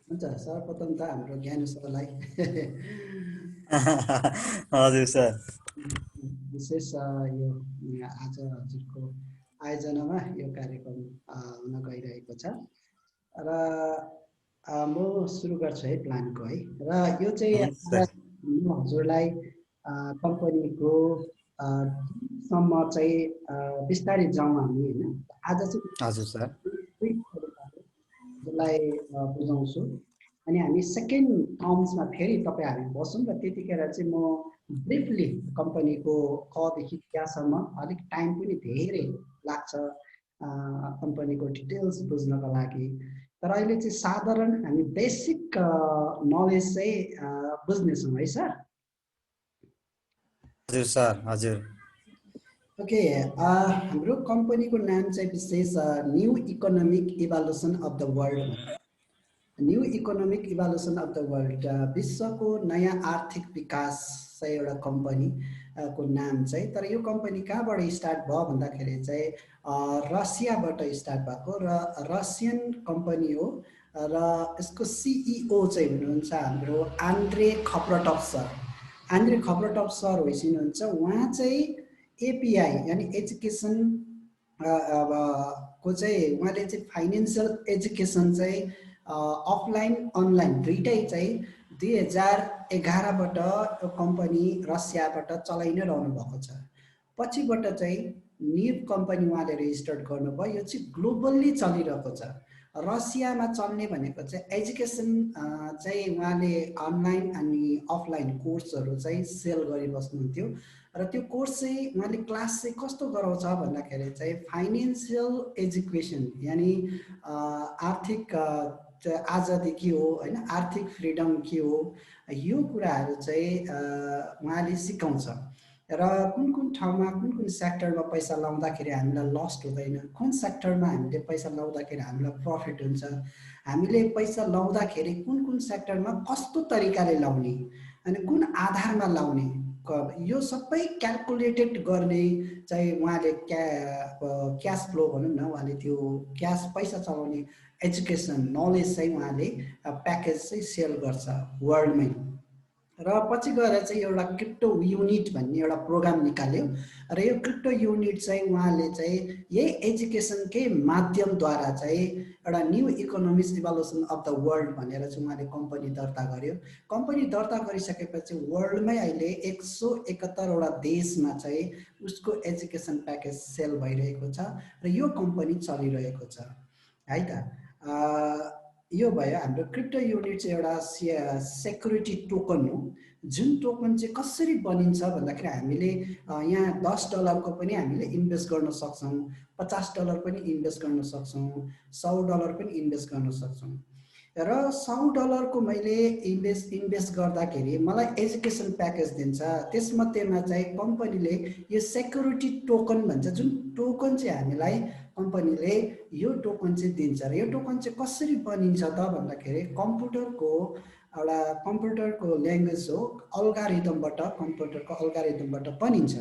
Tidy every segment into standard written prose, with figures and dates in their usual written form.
हुन्छ सर्वप्रथम त हाम्रो ज्ञानु सरलाई हजुर सर विशेष यो आज हजुरको आयोजनामा यो कार्यक्रम हुन गइरहेको छ र म सुरु गर्छु है प्लानको है र यो चाहिँ हुन्छ आज सर म हजुरलाई कम्पनीको सम्म चाहिँ बिस्तारै जाउँ हामी होइन आज चाहिँ हजुर सर हजुरलाई बुझाउँछु अनि हामी सेकेन्ड टर्म्समा फेरि तपाईँ हामी बसौँ र त्यतिखेर चाहिँ म ब्रिफली कम्पनीको कदेखि क्यासम्म अलिक टाइम पनि धेरै लाग्छ कम्पनीको डिटेल्स बुझ्नको लागि तर अहिले चाहिँ साधारण हामी बेसिक नलेज चाहिँ बुझ्नेछौँ है सर हजुर सर हजुर ओके हाम्रो कम्पनीको नाम चाहिँ विशेष new economic evolution of the world new economic evolution of the world विश्वको नयाँ आर्थिक विकास चाहिँ एउटा कम्पनी को नाम चाहिँ तर यो कम्पनी कहाँबाट स्टार्ट भयो भन्दाखेरि चाहिँ रसियाबाट स्टार्ट भएको र रसियन कम्पनी हो र यसको सिइओ चाहिँ हुनुहुन्छ हाम्रो आन्द्रे खप्रोटफ सर आन्द्रे खप्रोटफ सर हुनुहुन्छ उहाँ चाहिँ एपिआई यानी एजुकेसन को चाहिँ उहाँले चाहिँ फाइनेन्सियल एजुकेसन चाहिँ अफलाइन अनलाइन दुइटै चाहिँ 2011बाट यो कम्पनी रसियाबाट चलाइ नै रहनु भएको छ पछिबाट चाहिँ न्यू कम्पनी उहाँले रेजिस्टर्ड गर्नुभयो यो चाहिँ ग्लोबल्ली चलिरहेको छ रसियामा चल्ने भनेको चाहिँ एजुकेसन चाहिँ उहाँले अनलाइन अनि अफलाइन कोर्सहरू चाहिँ सेल गरिबस्नुहुन्थ्यो र त्यो कोर्स चाहिँ उहाँले क्लास चाहिँ कस्तो गराउँछ भन्दाखेरि चाहिँ फाइनेन्सियल एजुकेसन यानि आर्थिक आजादी के हो होइन आर्थिक फ्रिडम के हो यो कुराहरू चाहिँ उहाँले सिकाउँछ र कुन ठाउँमा कुन सेक्टरमा पैसा लाउँदाखेरि हामीलाई लस्ट हुँदैन कुन सेक्टरमा हामीले पैसा लाउँदाखेरि हामीलाई प्रफिट हुन्छ हामीले पैसा लाउँदाखेरि कुन सेक्टरमा कस्तो तरिकाले लाउने अनि कुन आधारमा लाउने यो सबै क्याल्कुलेटेड गर्ने चाहिँ उहाँले क्यास फ्लो भनौँ न उहाँले त्यो क्यास पैसा चलाउने एजुकेसन नलेज चाहिँ उहाँले प्याकेज चाहिँ सेल गर्छ वर्ल्डमै र पछि गएर चाहिँ एउटा क्रिप्टो युनिट भन्ने एउटा प्रोग्राम निकाल्यो र यो क्रिप्टो युनिट चाहिँ उहाँले चाहिँ यही एजुकेसनकै माध्यमद्वारा चाहिँ एउटा new economic evolution of the world भनेर चाहिँ उहाँले कम्पनी दर्ता गर्यो कम्पनी दर्ता गरिसकेपछि वर्ल्डमै अहिले 171वटा देशमा चाहिँ उसको एजुकेसन प्याकेज सेल भइरहेको छ र यो कम्पनी चलिरहेको छ है त यो भयो हाम्रो क्रिप्टो युनिट चाहिँ एउटा सेक्युरिटी टोकन हो जुन टोकन चाहिँ कसरी बनिन्छ भन्दाखेरि हामीले यहाँ $10 को पनि हामीले इन्भेस्ट गर्न सक्छौँ $50 पनि इन्भेस्ट गर्न सक्छौँ $100 पनि इन्भेस्ट गर्न सक्छौँ र $100 को मैले इन्भेस्ट गर्दाखेरि मलाई एजुकेसन प्याकेज दिन्छ त्यसमध्येमा चाहिँ कम्पनीले यो सेक्युरिटी टोकन भन्छ जुन टोकन चाहिँ हामीलाई कम्पनीले यो टोकन चाहिँ दिन्छ र यो टोकन चाहिँ कसरी बनिन्छ त भन्दाखेरि कम्प्युटरको ल्याङ्ग्वेज हो अल्गारिदमबाट कम्प्युटरको अल्गारिदमबाट बनिन्छ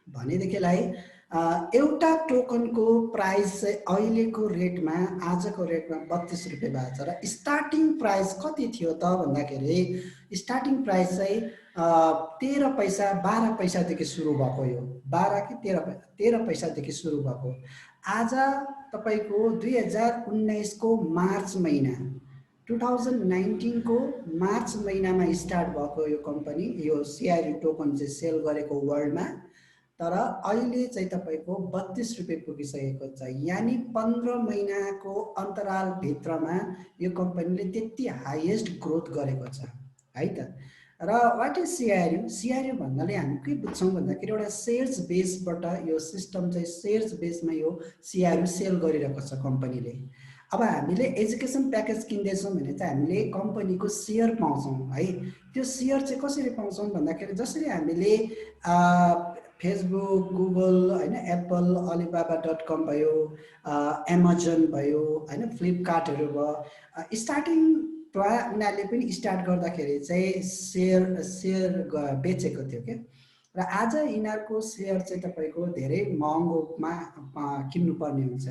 भनेदेखिलाई एउटा टोकनको प्राइस चाहिँ अहिलेको रेटमा आजको रेटमा 32 रुपियाँ भएको छ र स्टार्टिङ प्राइस कति थियो त भन्दाखेरि स्टार्टिङ प्राइस चाहिँ 13 पैसा 12 पैसादेखि सुरु भएको यो 12 कि 13 पैसादेखि सुरु भएको आज तपाईको 2019 को मार्च महिना 2019 को मार्च महिनामा स्टार्ट भएको यो कम्पनी यो सिआरयू टोकन चाहिँ सेल गरेको वर्ल्डमा तर अहिले चाहिँ तपाईको 32 रुपियाँ पुगिसकेको छ यानी 15 महिनाको अन्तराल भित्रमा यो कम्पनीले त्यति हाईएस्ट ग्रोथ गरेको छ है त र व्हाट इज सिआरयू भन्नाले हामी के बुझ्छौं भन्दाखेरि एउटा सेल्स बेसबाट यो सिस्टम चाहिँ सेल्स बेसमा यो सिआरयू सेल गरिरहेको छ कम्पनीले अब हामीले एजुकेसन प्याकेज किन्दैछौं भने चाहिँ हामीले कम्पनीको शेयर पाउँछौं है त्यो शेयर चाहिँ कसरी पाउँछौं भन्दाखेरि जसरी हामीले फेसबुक गुगल हैन एप्पल alibaba.com भयो अमेजन भयो हैन फ्लिपकार्टहरु भयो स्टार्टिङ उनीहरूले पनि स्टार्ट गर्दाखेरि चाहिँ शेयर बेचेको थियो के र आज यिनीहरुको शेयर चाहिँ तपाईको धेरै महँगोमा किन्नु पर्ने हुन्छ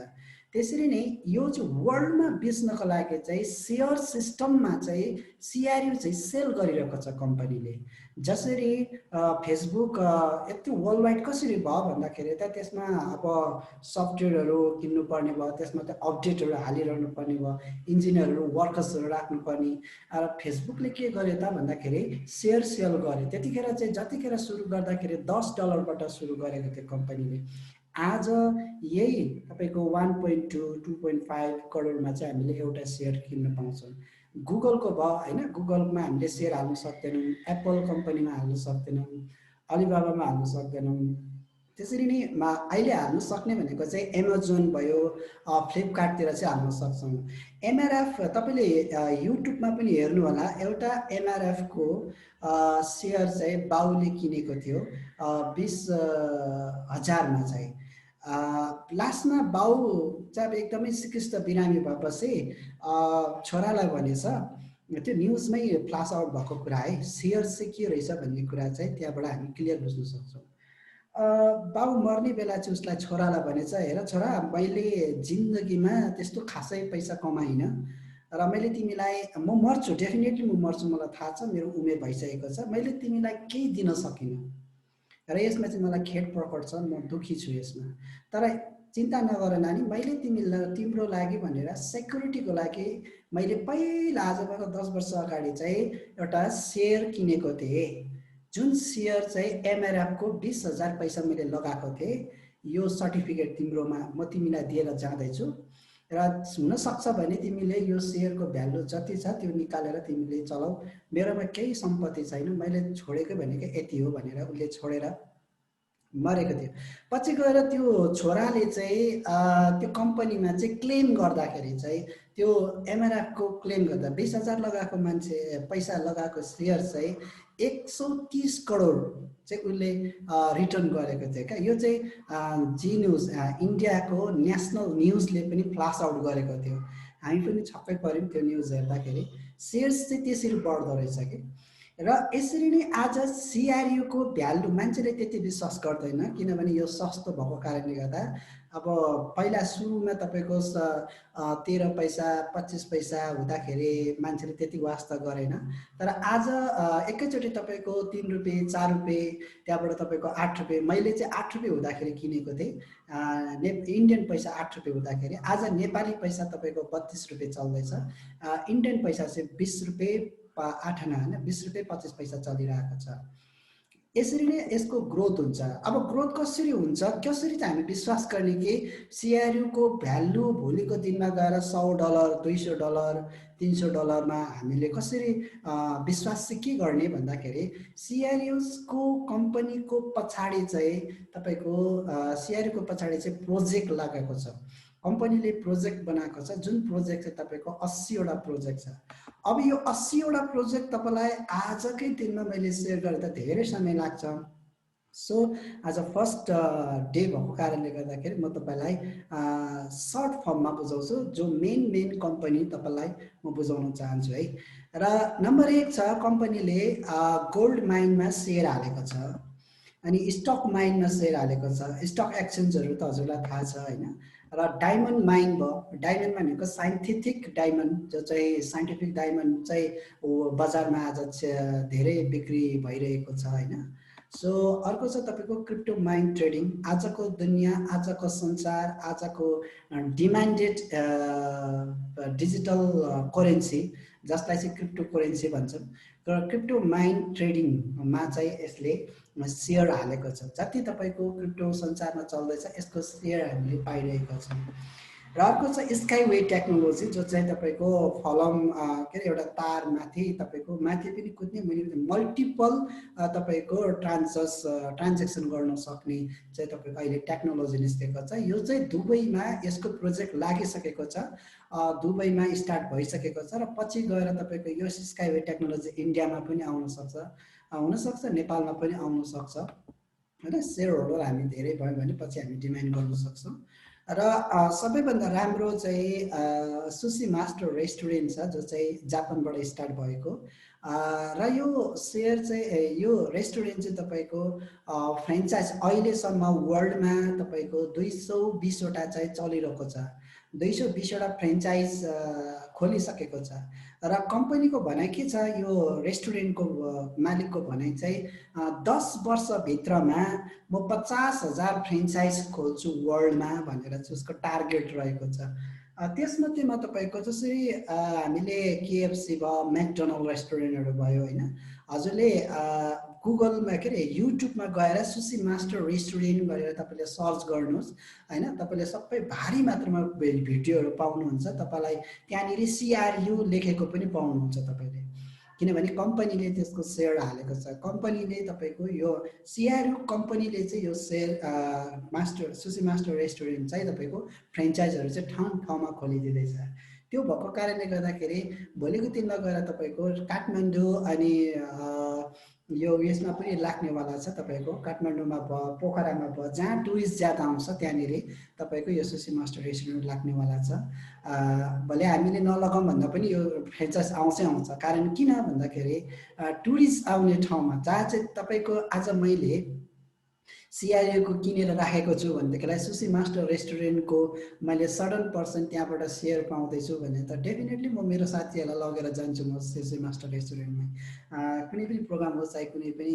त्यसरी नै यो चाहिँ वर्ल्डमा बेच्नको लागि चाहिँ सेयर सिस्टममा चाहिँ सिआरयु चाहिँ सेल गरिरहेको छ कम्पनीले। जसरी फेसबुक यति वर्ल्ड वाइड कसरी भयो भन्दाखेरि त त्यसमा अब सफ्टवेयरहरू किन्नुपर्ने भयो, त्यसमा त अपडेटहरू हालिरहनु पर्ने भयो, इन्जिनियरहरू वर्कर्सहरू राख्नुपर्ने। र फेसबुकले के गर्यो त भन्दाखेरि सेयर सेल गर्यो। त्यतिखेर चाहिँ जतिखेर सुरु गर्दाखेरि $10बाट सुरु गरेको थियो कम्पनीले। आज यही तपाईँको 1.2 2.5 करोडमा चाहिँ हामीले एउटा सेयर किन्न पाउँछौँ। गुगलको भयो होइन, गुगलमा हामीले सेयर हाल्न सक्दैनौँ, एप्पल कम्पनीमा हाल्न सक्दैनौँ, अलिबाबामा हाल्न सक्दैनौँ। त्यसरी नै अहिले हाल्न सक्ने भनेको चाहिँ एमाजोन भयो, फ्लिपकार्टतिर चाहिँ हाल्न सक्छौँ। एमआरएफ तपाईँले युट्युबमा पनि हेर्नु होला, एउटा एमआरएफको सेयर चाहिँ बाउले किनेको थियो 20,000मा चाहिँ। लास्टमा बाउ चाहिँ एकदमै सिकिस्त बिरामी भएपछि छोरालाई भनेछ, त्यो न्युजमै फ्ल्यास आउट भएको कुरा है, सेयर चाहिँ के रहेछ भन्ने कुरा चाहिँ त्यहाँबाट हामी क्लियर बुझ्न सक्छौँ। बाउ मर्ने बेला चाहिँ उसलाई छोरालाई भनेछ, हेर छोरा, मैले जिन्दगीमा त्यस्तो खासै पैसा कमाइनँ र मैले तिमीलाई, म मर्छु, डेफिनेटली म मर्छु, मलाई थाहा छ, मेरो उमेर भइसकेको छ, मैले तिमीलाई केही दिन सकिनँ र यसमा चाहिँ मलाई खेद प्रकट छ, म दुःखी छु यसमा। तर चिन्ता नगर नानी, मैले तिम्रो लागि भनेर सेक्युरिटीको लागि मैले पहिला आजबाट 10 वर्ष अगाडि चाहिँ एउटा सेयर किनेको थिएँ, जुन सेयर चाहिँ एमआरएफको 20,000 पैसा मैले लगाएको थिएँ। यो सर्टिफिकेट तिम्रोमा म तिमीलाई दिएर जाँदैछु र हुनसक्छ भने तिमीले यो सेयरको भ्यालु जति छ त्यो निकालेर तिमीले चलाऊ, मेरोमा केही सम्पत्ति छैन, मैले छोडेको भनेको यति हो भनेर उसले छोडेर मरेको थियो। पछि गएर त्यो छोराले चाहिँ त्यो कम्पनीमा चाहिँ क्लेम गर्दाखेरि चाहिँ त्यो एमआरएफको क्लेम गर्दा 20,000 लगाएको मान्छे पैसा लगाएको सेयर चाहिँ 130 करोड चाहिँ उसले रिटर्न गरेको थियो क्या। यो चाहिँ जी न्युज इन्डियाको नेसनल न्युजले पनि फ्ल्यास आउट गरेको थियो। हामी पनि छक्कै पऱ्यौँ त्यो न्युज हेर्दाखेरि। सेयर्स चाहिँ त्यसरी बढ्दो रहेछ कि। र यसरी नै आज सिआरयुको भ्यालु मान्छेले त्यति विश्वास गर्दैन, किनभने यो सस्तो भएको कारणले गर्दा। अब पहिला सुरुमा तपाईँको 13 पैसा 25 पैसा हुँदाखेरि मान्छेले त्यति वास्ता गरेन, तर आज एकैचोटि तपाईँको 3 रुपियाँ 4 रुपियाँ, त्यहाँबाट तपाईँको 8 रुपियाँ, मैले चाहिँ 8 रुपियाँ हुँदाखेरि किनेको थिएँ, इन्डियन पैसा 8 रुपियाँ हुँदाखेरि। आज नेपाली पैसा तपाईँको 32 रुपियाँ चल्दैछ, इन्डियन पैसा चाहिँ 20 रुपियाँ 8 आना होइन, 20 रुपियाँ 25 पैसा चलिरहेको छ। यसरी नै यसको ग्रोथ हुन्छ। अब ग्रोथ कसरी हुन्छ, कसरी चाहिँ हामी विश्वास गर्ने कि सिआरयुको भ्यालु भोलिको दिनमा गएर $100 $200 $300 हामीले कसरी विश्वास चाहिँ के गर्ने भन्दाखेरि सिआरयुको कम्पनीको पछाडि चाहिँ तपाईँको सिआरयुको पछाडि चाहिँ प्रोजेक्ट लागेको छ, कम्पनीले प्रोजेक्ट बनाएको छ, जुन प्रोजेक्ट चाहिँ तपाईँको 80वटा प्रोजेक्ट छ। अब यो 80वटा प्रोजेक्ट तपाईँलाई आजकै दिनमा मैले सेयर गरेर त धेरै समय लाग्छ। सो आज फर्स्ट डे भएको कारणले गर्दाखेरि म तपाईँलाई सर्ट फर्ममा बुझाउँछु, जो मेन कम्पनी तपाईँलाई म बुझाउन चाहन्छु है। र नम्बर 1 छ, कम्पनीले गोल्ड माइनमा सेयर हालेको छ, अनि स्टक माइनमा सेयर हालेको छ। स्टक एक्सचेन्जहरू त हजुरलाई थाहा छ होइन। र डायमन्ड माइन भयो, डायमन्ड भनेको साइन्टिफिक डायमन्ड, जो चाहिँ साइन्टिफिक डायमन्ड चाहिँ बजारमा आज धेरै बिक्री भइरहेको छ होइन। सो अर्को छ तपाईँको क्रिप्टो माइन ट्रेडिङ। आजको दुनियाँ, आजको संसार, आजको डिमान्डेड डिजिटल करेन्सी जसलाई चाहिँ क्रिप्टो करेन्सी भन्छन्, र क्रिप्टो माइन ट्रेडिङमा चाहिँ यसले सेयर हालेको छ। जति तपाईँको क्रिप्टो संसारमा चल्दैछ यसको सेयर हामीले पाइरहेका छौँ। र अर्को छ स्काइवे टेक्नोलोजी, जो चाहिँ तपाईँको फलम के अरे एउटा तार माथि तपाईँको माथि पनि कुद्ने, मुनि पनि मल्टिपल तपाईँको ट्रान्जेक्सन गर्न सक्ने चाहिँ तपाईँको अहिले टेक्नोलोजी निस्केको छ। यो चाहिँ दुबईमा यसको प्रोजेक्ट लागिसकेको छ, दुबईमा स्टार्ट भइसकेको छ, र पछि गएर तपाईँको यो स्काइवे टेक्नोलोजी इन्डियामा पनि आउन सक्छ, हुनसक्छ नेपालमा पनि आउन सक्छ होइन। सेयर होल्डर हामी धेरै भयो भने पछि हामी डिमान्ड गर्न सक्छौँ। र सबैभन्दा राम्रो चाहिँ सुसी मास्टर रेस्टुरेन्ट छ, जो चाहिँ जापानबाट स्टार्ट भएको, र यो सेयर चाहिँ यो रेस्टुरेन्ट चाहिँ तपाईँको फ्रेन्चाइज अहिलेसम्म वर्ल्डमा तपाईँको 220वटा चाहिँ चलिरहेको छ। 220 वटा फ्रेन्चाइज खोलिसकेको छ र कम्पनीको भनाइ के छ यो रेस्टुरेन्टको मालिकको भनाइ चाहिँ 10 वर्षभित्रमा म 50,000 फ्रेन्चाइज खोल्छु वर्ल्डमा भनेर चाहिँ उसको टार्गेट रहेको छ। त्यसमध्येमा तपाईँको जसरी हामीले केएफसी भयो म्याकडोनल्ड रेस्टुरेन्टहरू भयो होइन हजुरले गुगलमा के अरे युट्युबमा गएर सुसी मास्टर रेस्टुरेन्ट गरेर तपाईँले सर्च गर्नुहोस् होइन तपाईँले सबै भारी मात्रामा भिडियोहरू पाउनुहुन्छ तपाईँलाई त्यहाँनिर सिआरयु लेखेको पनि पाउनुहुन्छ तपाईँले किनभने कम्पनीले त्यसको सेयर हालेको छ कम्पनीले तपाईँको यो सिआरयु कम्पनीले चाहिँ यो सेयर सुसी मास्टर रेस्टुरेन्ट चाहिँ तपाईँको फ्रेन्चाइजहरू चाहिँ ठाउँ ठाउँमा खोलिदिँदैछ त्यो भएको कारणले गर्दाखेरि भोलिको दिनमा गएर तपाईँको काठमाडौँ अनि यो यसमा पनि लाग्नेवाला छ तपाईँको काठमाडौँमा भयो पोखरामा भयो जहाँ टुरिस्ट ज्यादा आउँछ त्यहाँनिर तपाईँको यो सुसी मास्टर रेस्टुरेन्ट लाग्नेवाला छ भले हामीले नलगाउँ भन्दा पनि यो फ्रेन्चाइज आउँछै आउँछ कारण किन भन्दाखेरि टुरिस्ट आउने ठाउँमा जहाँ चाहिँ तपाईँको आज मैले सिआरयुको किनेर राखेको छु भनेदेखिलाई सुसी मास्टर रेस्टुरेन्टको मैले 7% त्यहाँबाट सेयर पाउँदैछु भने त डेफिनेटली म मेरो साथीहरूलाई लगेर जान्छु म सुसी मास्टर रेस्टुरेन्टमै कुनै पनि प्रोग्राम होस् चाहे कुनै पनि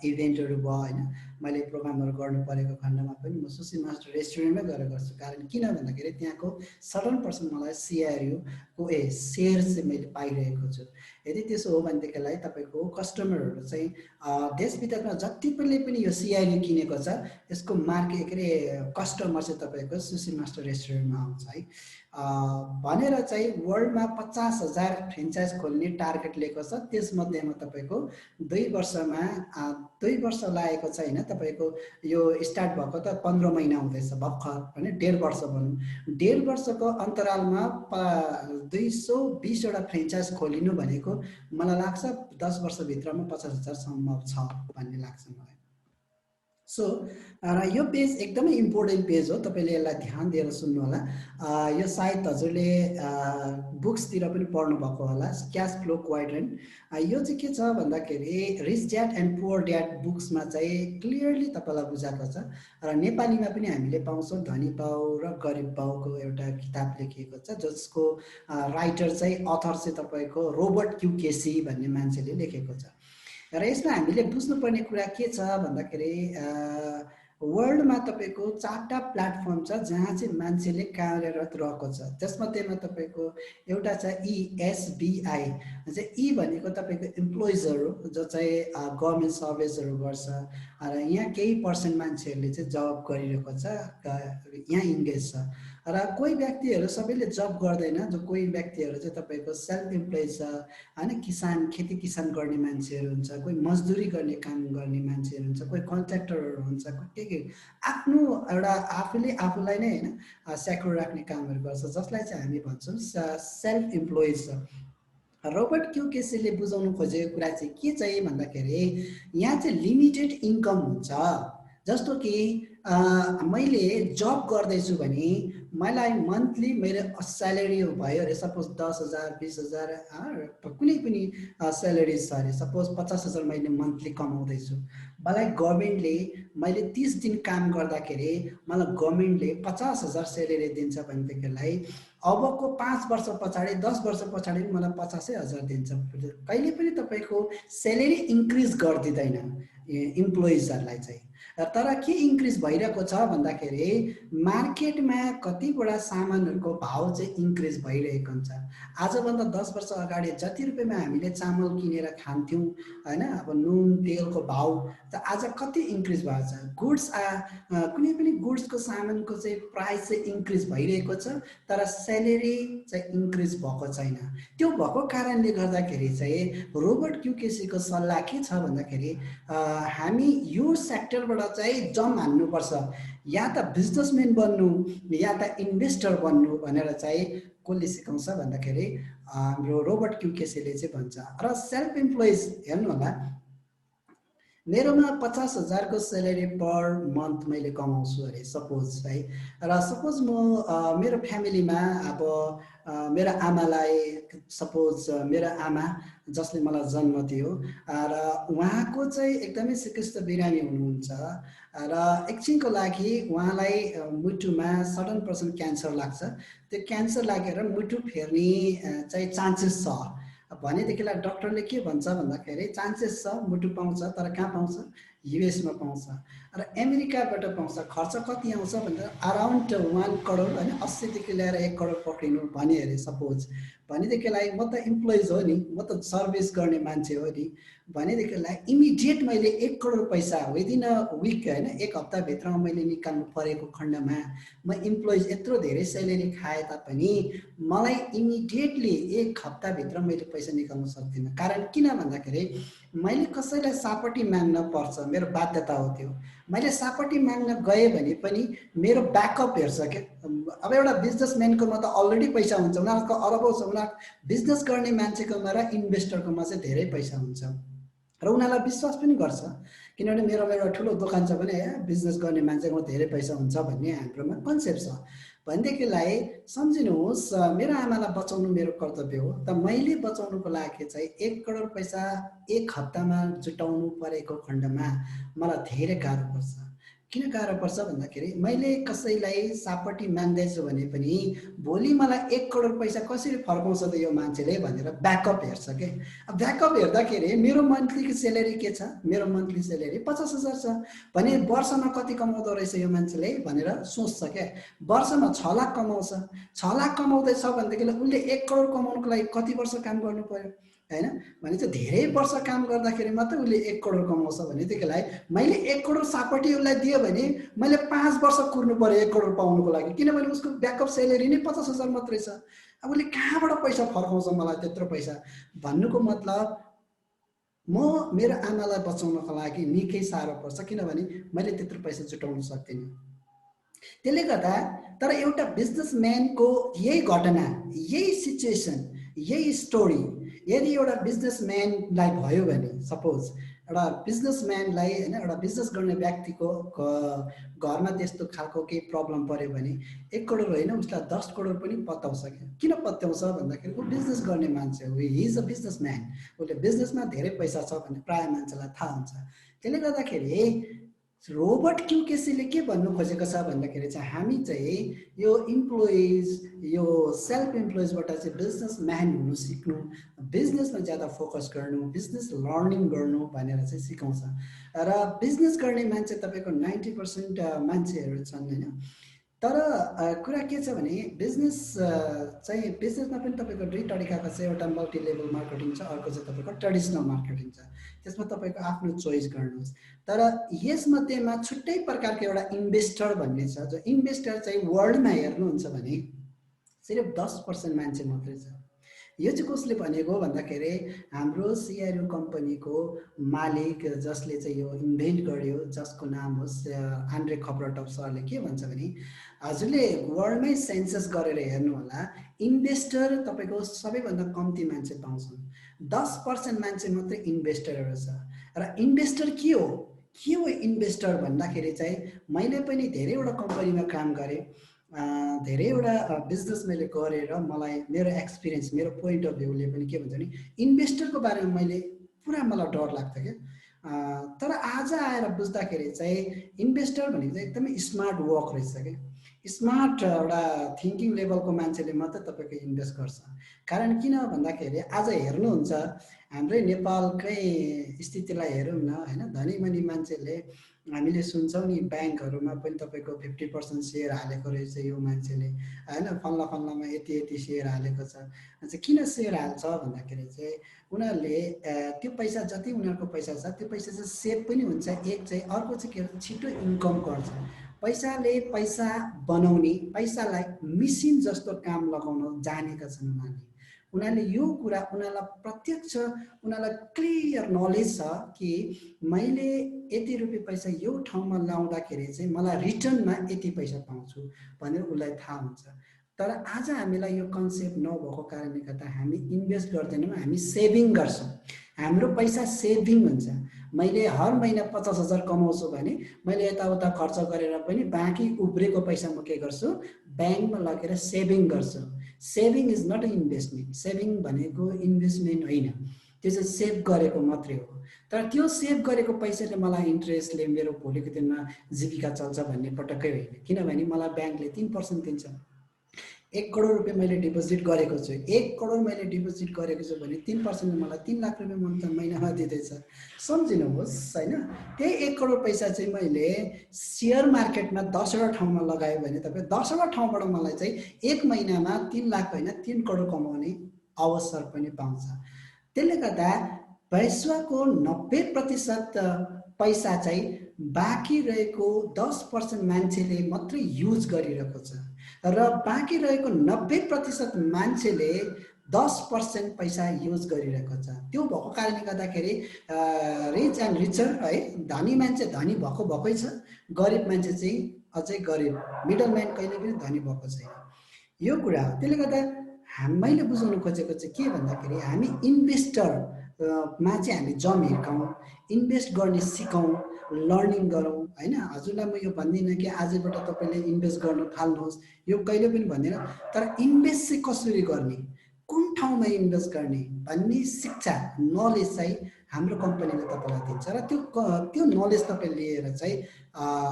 इभेन्टहरू भयो होइन मैले प्रोग्रामहरू गर्नु परेको खण्डमा पनि म सुसी मास्टर रेस्टुरेन्टमै गएर गर्छु कारण किन भन्दाखेरि त्यहाँको 7% मलाई सिआरयुको सेयर चाहिँ मैले पाइरहेको छु यदि त्यसो हो भनेदेखिलाई तपाईँको कस्टमरहरू चाहिँ देश विदेशमा जति पनि यो सिआरयु किनेको छ यसको मार्केट के अरे कस्टमर चाहिँ तपाईँको सुसी मास्टर रेस्टुरेन्टमा आउँछ है भनेर चाहिँ वर्ल्डमा 50,000 फ्रेन्चाइज खोल्ने टार्गेट लिएको छ त्यसमध्येमा तपाईँको 2 वर्षमा 2 वर्ष लागेको छ होइन तपाईँको यो स्टार्ट भएको त 15 महिना हुँदैछ भर्खर होइन 1.5 वर्ष भनौँ 1.5 वर्षको अन्तरालमा 220 वटा फ्रेन्चाइज खोलिनु भनेको मलाई लाग्छ 10 वर्षभित्रमा 50,000 सम्भव छ भन्ने लाग्छ मलाई सो र यो पेज एकदमै इम्पोर्टेन्ट पेज हो तपाईँले यसलाई ध्यान दिएर सुन्नु होला यो सायद हजुरले बुक्सतिर पनि पढ्नु भएको होला क्याश फ्लो क्वाड्रेन्ट यो चाहिँ के छ भन्दाखेरि rich dad and poor dad बुक्समा चाहिँ क्लियरली तपाईँलाई बुझाएको छ र नेपालीमा पनि हामीले पाउँछौँ धनी बाउ र गरिब बाउको एउटा किताब लेखिएको छ जसको राइटर चाहिँ अथर चाहिँ तपाईँको रोबर्ट क्यू केसी भन्ने मान्छेले लेखेको छ र यसमा हामीले बुझ्नुपर्ने कुरा के छ भन्दाखेरि वर्ल्डमा तपाईँको 4टा प्लेटफर्म छ जहाँ चाहिँ मान्छेले कार्यरत रहेको छ त्यसमध्येमा तपाईँको एउटा छ ESBI चाहिँ ई भनेको तपाईँको इम्प्लोइजहरू जो चाहिँ गभर्मेन्ट सर्भिसहरू गर्छ र यहाँ केही पर्सेन्ट मान्छेहरूले चाहिँ जब गरिरहेको छ यहाँ इन्गेज छ र कोही व्यक्तिहरू सबैले जब गर्दैन जो कोही व्यक्तिहरू चाहिँ तपाईँको सेल्फ इम्प्लोइज छ होइन किसान खेती किसान गर्ने मान्छेहरू हुन्छ कोही मजदुरी गर्ने काम गर्ने मान्छेहरू हुन्छ कोही कन्ट्र्याक्टरहरू हुन्छ के आफ्नो एउटा आफूले आफूलाई नै होइन सेक्युर राख्ने कामहरू गर्छ जसलाई चाहिँ हामी भन्छौँ सेल्फ इम्प्लोइज छ रोबर्ट क्यू केसीले बुझाउनु खोजेको कुरा चाहिँ के चाहिँ भन्दाखेरि यहाँ चाहिँ लिमिटेड इन्कम हुन्छ जस्तो कि मैले जब गर्दैछु भने मलाई मन्थली मेरो स्यालेरी भयो अरे सपोज 10,000 20,000 कुनै पनि स्यालेरी छ अरे सपोज 50,000 मैले मन्थली कमाउँदैछु मलाई गभर्मेन्टले मैले 30 दिन काम गर्दाखेरि मलाई गभर्मेन्टले 50,000 स्यालेरी दिन्छ भनेदेखिलाई अबको 5 वर्ष पछाडि 10 वर्ष पछाडि मलाई 50,000 दिन्छ कहिले पनि तपाईँको स्यालेरी इन्क्रिज गरिदिँदैन इम्प्लोइजहरूलाई चाहिँ तर के इन्क्रिज भइरहेको छ भन्दाखेरि मार्केटमा कतिवटा सामानहरूको भाउ चाहिँ इन्क्रिज भइरहेको हुन्छ आजभन्दा 10 वर्ष अगाडि जति रुपियाँमा हामीले चामल किनेर खान्थ्यौँ होइन अब नुन तेलको भाउ त आज कति इन्क्रिज भएको छ गुड्स कुनै पनि गुड्सको सामानको चाहिँ प्राइस चाहिँ इन्क्रिज भइरहेको छ तर स्यालेरी चाहिँ इन्क्रिज भएको छैन त्यो भएको कारणले गर्दाखेरि चाहिँ रोबर्ट क्यू केसीको सल्लाह के छ भन्दाखेरि हामी यो सेक्टरबाट चाहिँ जम हान्नुपर्छ या त बिजनेसम्यान बन्नु या त इन्भेस्टर बन्नु भनेर चाहिँ कसले सिकाउँछ भन्दाखेरि हाम्रो रोबर्ट क्यू केसीले चाहिँ भन्छ र सेल्फ इम्प्लोइज हेर्नु होला मेरोमा 50,000 को सेलेरी पर मन्थ मैले कमाउँछु अरे सपोज है। र सपोज म मेरो फ्यामिलीमा अब मेरो आमालाई सपोज मेरो आमा जसले मलाई जन्म दियो र उहाँको चाहिँ एकदमै सिकिस्त बिरामी हुनुहुन्छ र एकछिनको लागि उहाँलाई मुटुमा सडन पर्सन क्यान्सर लाग्छ। त्यो क्यान्सर लागेर मुटु फेर्ने चाहिँ चान्सेस छ भनेदेखिलाई डक्टरले के भन्छ भन्दाखेरि चान्सेस छ मुटु पाउँछ, तर कहाँ पाउँछ? युएसमा पाउँछ र अमेरिकाबाट पाउँछ। खर्च कति आउँछ भन्दा अराउन्ड 1 करोड होइन, 80 लिएर 1 करोड पक्रिनु भने अरे सपोज। भनेदेखिलाई म त इम्प्लोइज हो नि, म त सर्भिस गर्ने मान्छे हो नि। भनेदेखिलाई इमिडिएट मैले 1 करोड पैसा विदिन अ विक होइन, 1 हप्ताभित्रमा मैले निकाल्नु परेको खण्डमा म इम्प्लोइज यत्रो धेरै सेलेरी खाए तापनि मलाई इमिडिएटली 1 हप्ताभित्र मैले पैसा निकाल्न सक्दिनँ। कारण किन भन्दाखेरि मैले कसैलाई सापट्टि माग्न पर्छ, मेरो बाध्यता हो त्यो। मैले सापट्टि माग्न गएँ भने पनि मेरो ब्याकअप हेर्छ क्या। अब एउटा बिजनेसम्यानकोमा त अलरेडी पैसा हुन्छ, उनीहरूको अरबौँ छ, उनीहरू बिजनेस गर्ने मान्छेकोमा र इन्भेस्टरकोमा चाहिँ धेरै पैसा हुन्छ र उनीहरूलाई विश्वास पनि गर्छ। किनभने मेरोमा एउटा ठुलो दोकान छ भने बिजनेस गर्ने मान्छेकोमा धेरै पैसा हुन्छ भन्ने हाम्रोमा कन्सेप्ट छ। भनेदेखिलाई सम्झिनुहोस् मेरो आमालाई बचाउनु मेरो कर्तव्य हो, त मैले बचाउनुको लागि चाहिँ 1 करोड पैसा 1 हप्तामा जुटाउनु परेको खण्डमा मलाई धेरै गाह्रो पर्छ। किन गाह्रो पर्छ भन्दाखेरि मैले कसैलाई सापट्टि माग्दैछु भने पनि भोलि मलाई 1 करोड पैसा कसरी फर्काउँछ त यो मान्छेले भनेर ब्याकअप हेर्छ के। अब ब्याकअप हेर्दाखेरि मेरो मन्थली सेलेरी के छ? मेरो मन्थली सेलेरी 50,000 छ भने वर्षमा कति कमाउँदो रहेछ यो मान्छेले भनेर सोच्छ क्या। वर्षमा 6 लाख कमाउँछ, 6 लाख कमाउँदैछ भनेदेखि उसले 1 करोड कमाउनुको लागि कति वर्ष काम गर्नु पर्यो होइन? भने चाहिँ धेरै वर्ष काम गर्दाखेरि मात्रै उसले 1 करोड कमाउँछ। भनेदेखिलाई मैले 1 करोड सापट्टि उसलाई दियो भने मैले 5 वर्ष कुर्नु पर्यो 1 करोड पाउनुको लागि, किनभने उसको ब्याकअप सेलेरी नै 50,000 मात्रै छ। अब उसले कहाँबाट पैसा फर्काउँछ मलाई त्यत्रो पैसा? भन्नुको मतलब म मेरो आमालाई बचाउनको लागि निकै साह्रो पर्छ, किनभने मैले त्यत्रो पैसा जुटाउन सक्दिनँ। त्यसले गर्दा तर एउटा बिजनेसम्यानको यही घटना, यही सिचुएसन, यही स्टोरी यदि एउटा बिजनेसम्यानलाई भयो भने सपोज एउटा बिजनेसम्यानलाई होइन, एउटा बिजनेस गर्ने व्यक्तिको घरमा त्यस्तो खालको केही प्रब्लम पर्यो भने 1 करोड होइन उसलाई 10 करोड पनि पत्याउँछ। किन पत्याउँछ भन्दाखेरि ऊ बिजनेस गर्ने मान्छे हो, हि इज अ बिजनेसम्यान। उसले बिजनेसमा धेरै पैसा छ भन्ने प्रायः मान्छेलाई थाहा हुन्छ। त्यसले गर्दाखेरि रोबर्ट क्युकेसीले के भन्नु खोजेको छ भन्दाखेरि चाहिँ हामी चाहिँ यो इम्प्लोइज, यो सेल्फ इम्प्लोइजबाट चाहिँ बिजनेसम्यान हुनु सिक्नु, बिजनेसमा ज्यादा फोकस गर्नु, बिजनेस लर्निङ गर्नु भनेर चाहिँ सिकाउँछ। र बिजनेस गर्ने मान्छे तपाईँको 90% मान्छेहरू छन् होइन। तर कुरा के छ भने बिजनेस चाहिँ बिजनेसमा पनि तपाईँको 2 तरिकाको छ। एउटा मल्टी लेभल मार्केटिङ छ, अर्को चाहिँ तपाईँको ट्रेडिसनल मार्केटिङ छ। त्यसमा तपाईँको आफ्नो चोइस गर्नुहोस्। तर यसमध्येमा छुट्टै प्रकारको एउटा इन्भेस्टर भन्ने छ, जो इन्भेस्टर चाहिँ वर्ल्डमा हेर्नुहुन्छ भने सिर्फ 10% मान्छे मात्रै छ। यो चाहिँ कसले भनेको भन्दाखेरि हाम्रो सिआरयू कम्पनीको मालिक जसले चाहिँ यो इन्भेन्ट गर्यो, जसको नाम हो आन्द्रे खप्रटफ सरले के भन्छ भने हजुरले वर्ल्डमै सेन्सस गरेर हेर्नु होला, इन्भेस्टर तपाईँको सबैभन्दा कम्ती मान्छे पाउँछन्, 10% मान्छे मात्रै इन्भेस्टरहरू छ। र इन्भेस्टर के हो? के हो इन्भेस्टर भन्दाखेरि चाहिँ मैले पनि धेरैवटा कम्पनीमा काम गरेँ, धेरैवटा बिजनेस मैले गरेर मलाई मेरो एक्सपिरियन्स, मेरो पोइन्ट अफ भ्यूले पनि के भन्छ भने इन्भेस्टरको बारेमा मैले पुरा मलाई डर लाग्थ्यो क्या। तर आज आएर बुझ्दाखेरि चाहिँ इन्भेस्टर भनेको चाहिँ एकदमै स्मार्ट वर्क रहेछ क्या। स्मार्ट एउटा थिङ्किङ लेभलको मान्छेले मात्रै तपाईँको इन्भेस्ट गर्छ। कारण किन भन्दाखेरि आज हेर्नुहुन्छ हाम्रै नेपालकै स्थितिलाई हेरौँ न होइन, धनीमनी मान्छेले हामीले सुन्छौँ नि ब्याङ्कहरूमा पनि तपाईँको 50% सेयर हालेको रहेछ यो मान्छेले होइन, फल्ला फल्लामा यति यति सेयर हालेको छ। चाहिँ किन सेयर हाल्छ भन्दाखेरि चाहिँ उनीहरूले त्यो पैसा जति उनीहरूको पैसा छ त्यो पैसा चाहिँ सेभ पनि हुन्छ एक चाहिँ, अर्को चाहिँ के छिटो इन्कम गर्छ। पैसाले पैसा बनाउने, पैसालाई मिसिन जस्तो काम लगाउन जानेका छन् उनीहरूले यो कुरा उनीहरूलाई प्रत्यक्ष, उनीहरूलाई क्लियर नलेज छ कि मैले यति रुपियाँ पैसा यो ठाउँमा लाउँदाखेरि चाहिँ मलाई रिटर्नमा यति पैसा पाउँछु भनेर उसलाई थाहा हुन्छ। तर आज हामीलाई यो कन्सेप्ट नभएको कारणले गर्दा हामी इन्भेस्ट गर्दैनौँ, हामी सेभिङ गर्छौँ। हाम्रो पैसा सेभिङ हुन्छ। मैले हर महिना 50,000 कमाउँछु भने मैले यताउता खर्च गरेर पनि बाँकी उब्रेको पैसा म के गर्छु, ब्याङ्कमा लगेर सेभिङ गर्छु। Saving is not a investment. Saving भनेको इन्भेस्टमेन्ट होइन, त्यो चाहिँ सेभ गरेको मात्रै हो। तर त्यो सेभ गरेको पैसाले मलाई इन्ट्रेस्टले मेरो भोलिको दिनमा जीविका चल्छ भन्ने पटक्कै होइन। किनभने मलाई ब्याङ्कले 3% दिन्छ। 1 करोड रुपियाँ मैले डिपोजिट गरेको छु, 1 करोड मैले डिपोजिट गरेको छु भने 3% मलाई 3 लाख रुपियाँ महिनामा दिँदैछ। सम्झिनुहोस् होइन। त्यही 1 करोड पैसा चाहिँ मैले सेयर मार्केटमा 10वटा ठाउँमा लगायो भने तपाईँ 10वटा ठाउँबाट मलाई चाहिँ 1 महिनामा 3 लाख होइन 3 करोड कमाउने अवसर पनि पाउँछ। त्यसले गर्दा वैश्वको 90% पैसा चाहिँ बाँकी रहेको 10% मान्छेले मात्रै युज गरिरहेको छ र बाँकी रहेको 90% मान्छेले 10% पैसा युज गरिरहेको छ। त्यो भएको कारणले गर्दाखेरि रिच एन्ड रिचर है, धनी मान्छे धनी भएकै छ, गरिब मान्छे चाहिँ अझै गरिब, मिडल म्यान कहिले पनि धनी भएको छैन। यो कुरा हो। त्यसले गर्दा मैले बुझाउनु खोजेको चाहिँ के भन्दाखेरि हामी इन्भेस्टर मा चाहिँ हामी जम हिर्काउँ, इन्भेस्ट गर्ने सिकौँ, लर्निङ गरौँ होइन। हजुरलाई म यो भन्दिनँ कि आजबाट तपाईँले इन्भेस्ट गर्न थाल्नुहोस्, यो कहिले पनि भन्दिनँ। तर इन्भेस्ट चाहिँ कसरी गर्ने, कुन ठाउँमा इन्भेस्ट गर्ने भन्ने शिक्षा, नलेज चाहिँ हाम्रो कम्पनीले तपाईँलाई दिन्छ र त्यो नलेज तपाईँ लिएर चाहिँ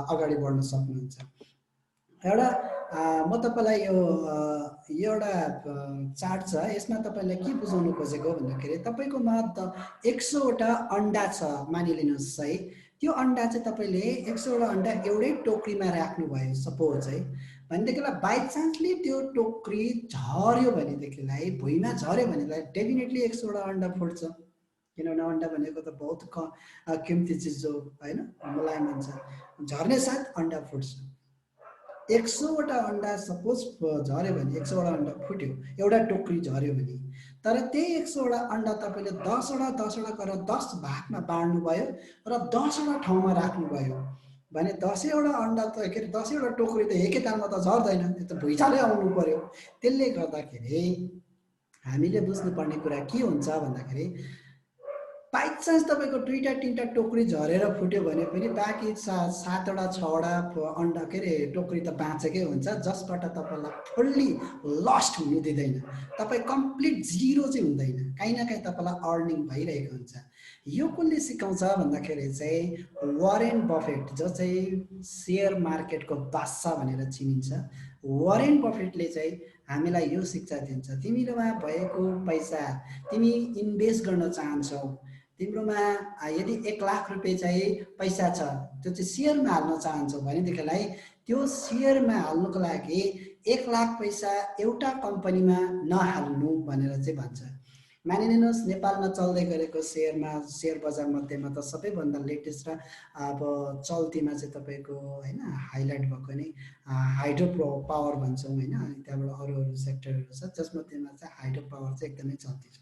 अगाडि बढ्न सक्नुहुन्छ। एउटा म तपाईँलाई यो एउटा चार्ट छ, यसमा तपाईँलाई के बुझाउनु खोजेको भन्दाखेरि तपाईँकोमा 100वटा अन्डा छ मानिलिनुहोस् है। त्यो अन्डा चाहिँ तपाईँले 100वटा अन्डा एउटै टोकरीमा राख्नुभयो सपोज है, भनेदेखिलाई बाई चान्सले त्यो टोकरी झर्यो भनेदेखिलाई, भुइँमा झर्यो भनेदेखिलाई डेफिनेटली 100वटा अन्डा फुट्छ। किनभने अन्डा भनेको त बहुत किमती चिज हो होइन, मुलायम हुन्छ, झर्ने साथ अन्डा फुट्छ। 100वटा अन्डा सपोज झर्यो भने 100वटा अन्डा फुट्यो, एउटा टोकरी झर्यो भने, तर त्यही 100वटा अन्डा तपाईँले 10वटा गरेर 10 भागमा बाँड्नुभयो र 10वटा ठाउँमा राख्नुभयो भने 10वटा अन्डा त के अरे 10वटा टोकरी त एकैतालमा त झर्दैन, त्यो त भुइँचालै आउनु पर्यो। त्यसले गर्दाखेरि हामीले बुझ्नुपर्ने कुरा के हुन्छ भन्दाखेरि बाई चान्स तपाईँको 2टा 3टा टोकरी झरेर फुट्यो भने पनि बाँकी 7वटा 6वटा अन्डा के अरे टोकरी त बाँचेकै हुन्छ, जसबाट तपाईँलाई फुल्ली लस्ट हुनु दिँदैन, तपाईँ कम्प्लिट जिरो चाहिँ हुँदैन, काहीँ न काहीँ तपाईँलाई अर्निङ भइरहेको हुन्छ। यो कसले सिकाउँछ भन्दाखेरि चाहिँ वारेन बफेट, जो चाहिँ सेयर मार्केटको बादशाह भनेर चिनिन्छ, वारेन बफेटले चाहिँ हामीलाई यो शिक्षा दिन्छ। तिमीरोमा भएको पैसा तिमी इन्भेस्ट गर्न चाहन्छौ, तिम्रोमा यदि 1 लाख रुपियाँ चाहिँ पैसा छ, त्यो चाहिँ सेयरमा हाल्न चाहन्छौ भनेदेखिलाई त्यो सेयरमा हाल्नुको लागि 1 लाख पैसा एउटा कम्पनीमा नहाल्नु भनेर चाहिँ भन्छ। मानिलिनुहोस् नेपालमा चल्दै गरेको सेयर बजार मध्येमा त सबैभन्दा लेटेस्ट र अब चल्तीमा चाहिँ तपाईँको होइन हाइलाइट भएको नै हाइड्रो पावर भन्छौँ होइन, त्यहाँबाट अरू सेक्टरहरू छ जसमध्येमा चाहिँ हाइड्रो पावर चाहिँ एकदमै चल्ती छ।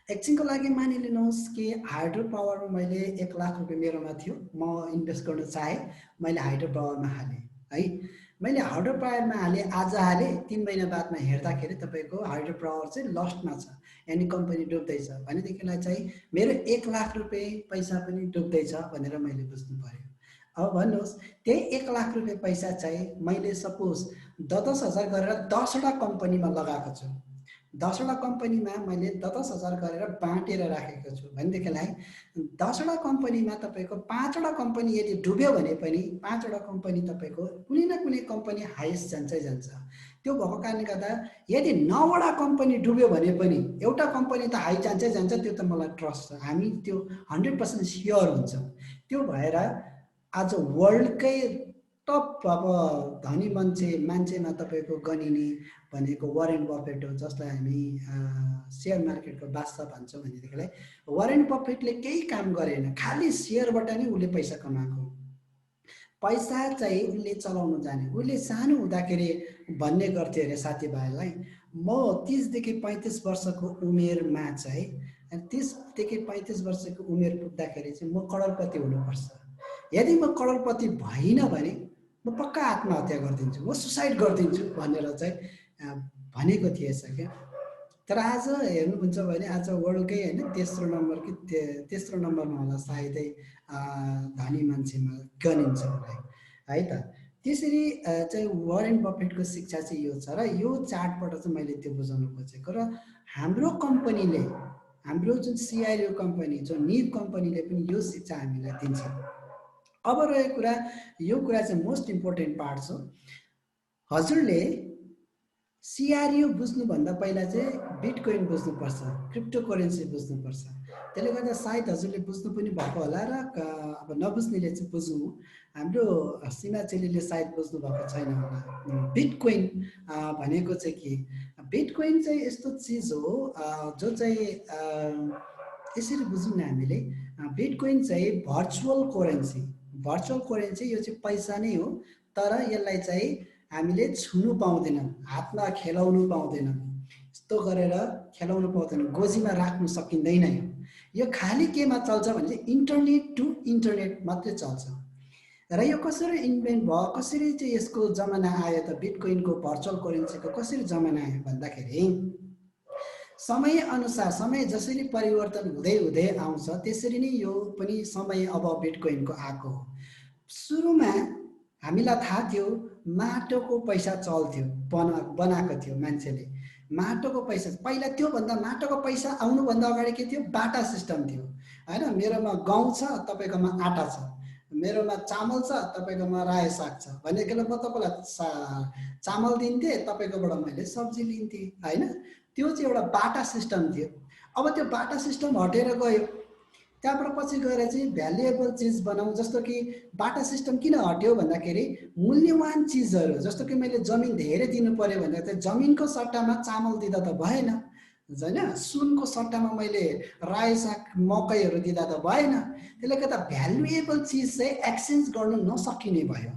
एकछिनको लागि मानिलिनुहोस् कि हाइड्रो पावरमा मैले 1 लाख रुपियाँ मेरोमा थियो, म इन्भेस्ट गर्न चाहेँ, मैले हाइड्रो पावरमा हालेँ है। मैले हाइड्रो पावरमा हालेँ, आज हालेँ, 3 महिना बादमा हेर्दाखेरि तपाईँको हाइड्रो पावर चाहिँ लस्टमा छ, यानि कम्पनी डुब्दैछ भनेदेखिलाई चाहिँ मेरो 1 लाख रुपियाँ पैसा पनि डुब्दैछ भनेर मैले बुझ्नु पर्यो। अब भन्नुहोस् त्यही 1 लाख रुपियाँ पैसा चाहिँ मैले सपोज 10,000 गरेर 10वटा कम्पनीमा लगाएको छु, 10वटा कम्पनीमा मैले 10,000 गरेर बाँटेर राखेको छु भनेदेखिलाई 10वटा कम्पनीमा तपाईँको 5वटा कम्पनी यदि डुब्यो भने पनि 5वटा कम्पनी तपाईँको कुनै न कुनै कम्पनी हाइस्ट जान्छै जान्छ। त्यो भएको कारणले गर्दा यदि 9वटा कम्पनी डुब्यो भने पनि एउटा कम्पनी त हाई जान्छै जान्छ, त्यो त मलाई ट्रस्ट छ, हामी त्यो 100% स्योर हुन्छौँ। त्यो भएर आज वर्ल्डकै टप अब धनी मान्छेमा तपाईँको गनिने भनेको वारेन बफेट हो, जसलाई हामी सेयर मार्केटको बादशाह भन्छौँ भनेदेखिलाई वारेन बफेटले केही काम गरेन, खालि सेयरबाट नै उसले पैसा कमाएको। पैसा चाहिँ उसले चलाउनु जाने, उसले सानो हुँदाखेरि भन्ने गर्थ्यो अरे साथीभाइलाई, म 30 देखि 35 वर्षको उमेरमा चाहिँ 30 देखि 35 वर्षको उमेर पुग्दाखेरि चाहिँ म करोडपति हुनुपर्छ, यदि म करोडपति भइनँ भने म पक्का आत्महत्या गरिदिन्छु, म सुसाइड गरिदिन्छु भनेर चाहिँ भनेको थिएछ क्या। तर आज हेर्नुहुन्छ भने आज वर्ल्डकै होइन तेस्रो नम्बर कि तेस्रो नम्बरमा होला सायदै धनी मान्छेमा गनिन्छ उसलाई है त। त्यसरी चाहिँ वारेन बफेटको शिक्षा चाहिँ यो छ र यो चार्टबाट चाहिँ मैले त्यो बुझाउन खोजेको। र हाम्रो कम्पनीले, हाम्रो जुन सिआरयू कम्पनी, जो निब कम्पनीले पनि यो शिक्षा हामीलाई दिन्छ। अब रहेको कुरा, यो कुरा चाहिँ मोस्ट इम्पोर्टेन्ट पार्ट छ। हजुरले सिआरयू बुझ्नुभन्दा पहिला चाहिँ बिटकोइन बुझ्नुपर्छ, क्रिप्टो करेन्सी बुझ्नुपर्छ। त्यसले गर्दा सायद हजुरले बुझ्नु पनि भएको होला र अब नबुझ्नेले चाहिँ बुझ्नु। हाम्रो सीमा चेलीले सायद बुझ्नु भएको छैन होला। बिटकोइन भनेको चाहिँ के? बिटकोइन चाहिँ यस्तो चिज हो जो चाहिँ यसरी बुझौँ न हामीले। बिटकोइन चाहिँ भर्चुअल करेन्सी, भर्चुअल करेन्सी यो चाहिँ पैसा नै हो, तर यसलाई चाहिँ हामीले छुनु पाउँदैनौँ, हातमा खेलाउनु पाउँदैनौँ, यस्तो गरेर खेलाउनु पाउँदैनौँ, गोजीमा राख्नु सकिँदैन। यो खालि केमा चल्छ भने चाहिँ इन्टरनेट टु इन्टरनेट मात्रै चल्छ। र यो कसरी इन्भेन्ट भयो, कसरी चाहिँ यसको जमाना आयो त, बिटकोइनको भर्चुअल करेन्सीको कसरी जमाना आयो भन्दाखेरि समय अनुसार, समय जसरी परिवर्तन हुँदै हुँदै आउँछ त्यसरी नै यो पनि समय अब बिटकोइनको आएको हो। सुरुमा हामीलाई थाहा थियो माटोको पैसा चल्थ्यो, बनाएको थियो मान्छेले माटोको पैसा। पहिला त्योभन्दा माटोको पैसा आउनुभन्दा अगाडि के थियो? बाटा सिस्टम थियो होइन। मेरोमा गहुँ छ, तपाईँकोमा आटा छ, मेरोमा चामल छ, तपाईँकोमा रायो साग छ भनेको म तपाईँलाई चामल दिन्थेँ, तपाईँकोबाट मैले सब्जी लिन्थेँ होइन। त्यो चाहिँ एउटा बाटा सिस्टम थियो। अब त्यो बाटा सिस्टम हटेर गयो, त्यहाँबाट पछि गएर चाहिँ भ्यालुएबल चिज बनाऊ। जस्तो कि बाटा सिस्टम किन हट्यो भन्दाखेरि मूल्यवान चिजहरू, जस्तो कि मैले जमिन धेरै दिनु पर्यो भने त जमिनको सट्टामा चामल दिँदा त भएन होइन, सुनको सट्टामा मैले रायो साग मकैहरू दिँदा त भएन। त्यसले गर्दा भ्यालुएबल चिज चाहिँ एक्सचेन्ज गर्नु नसकिने भयो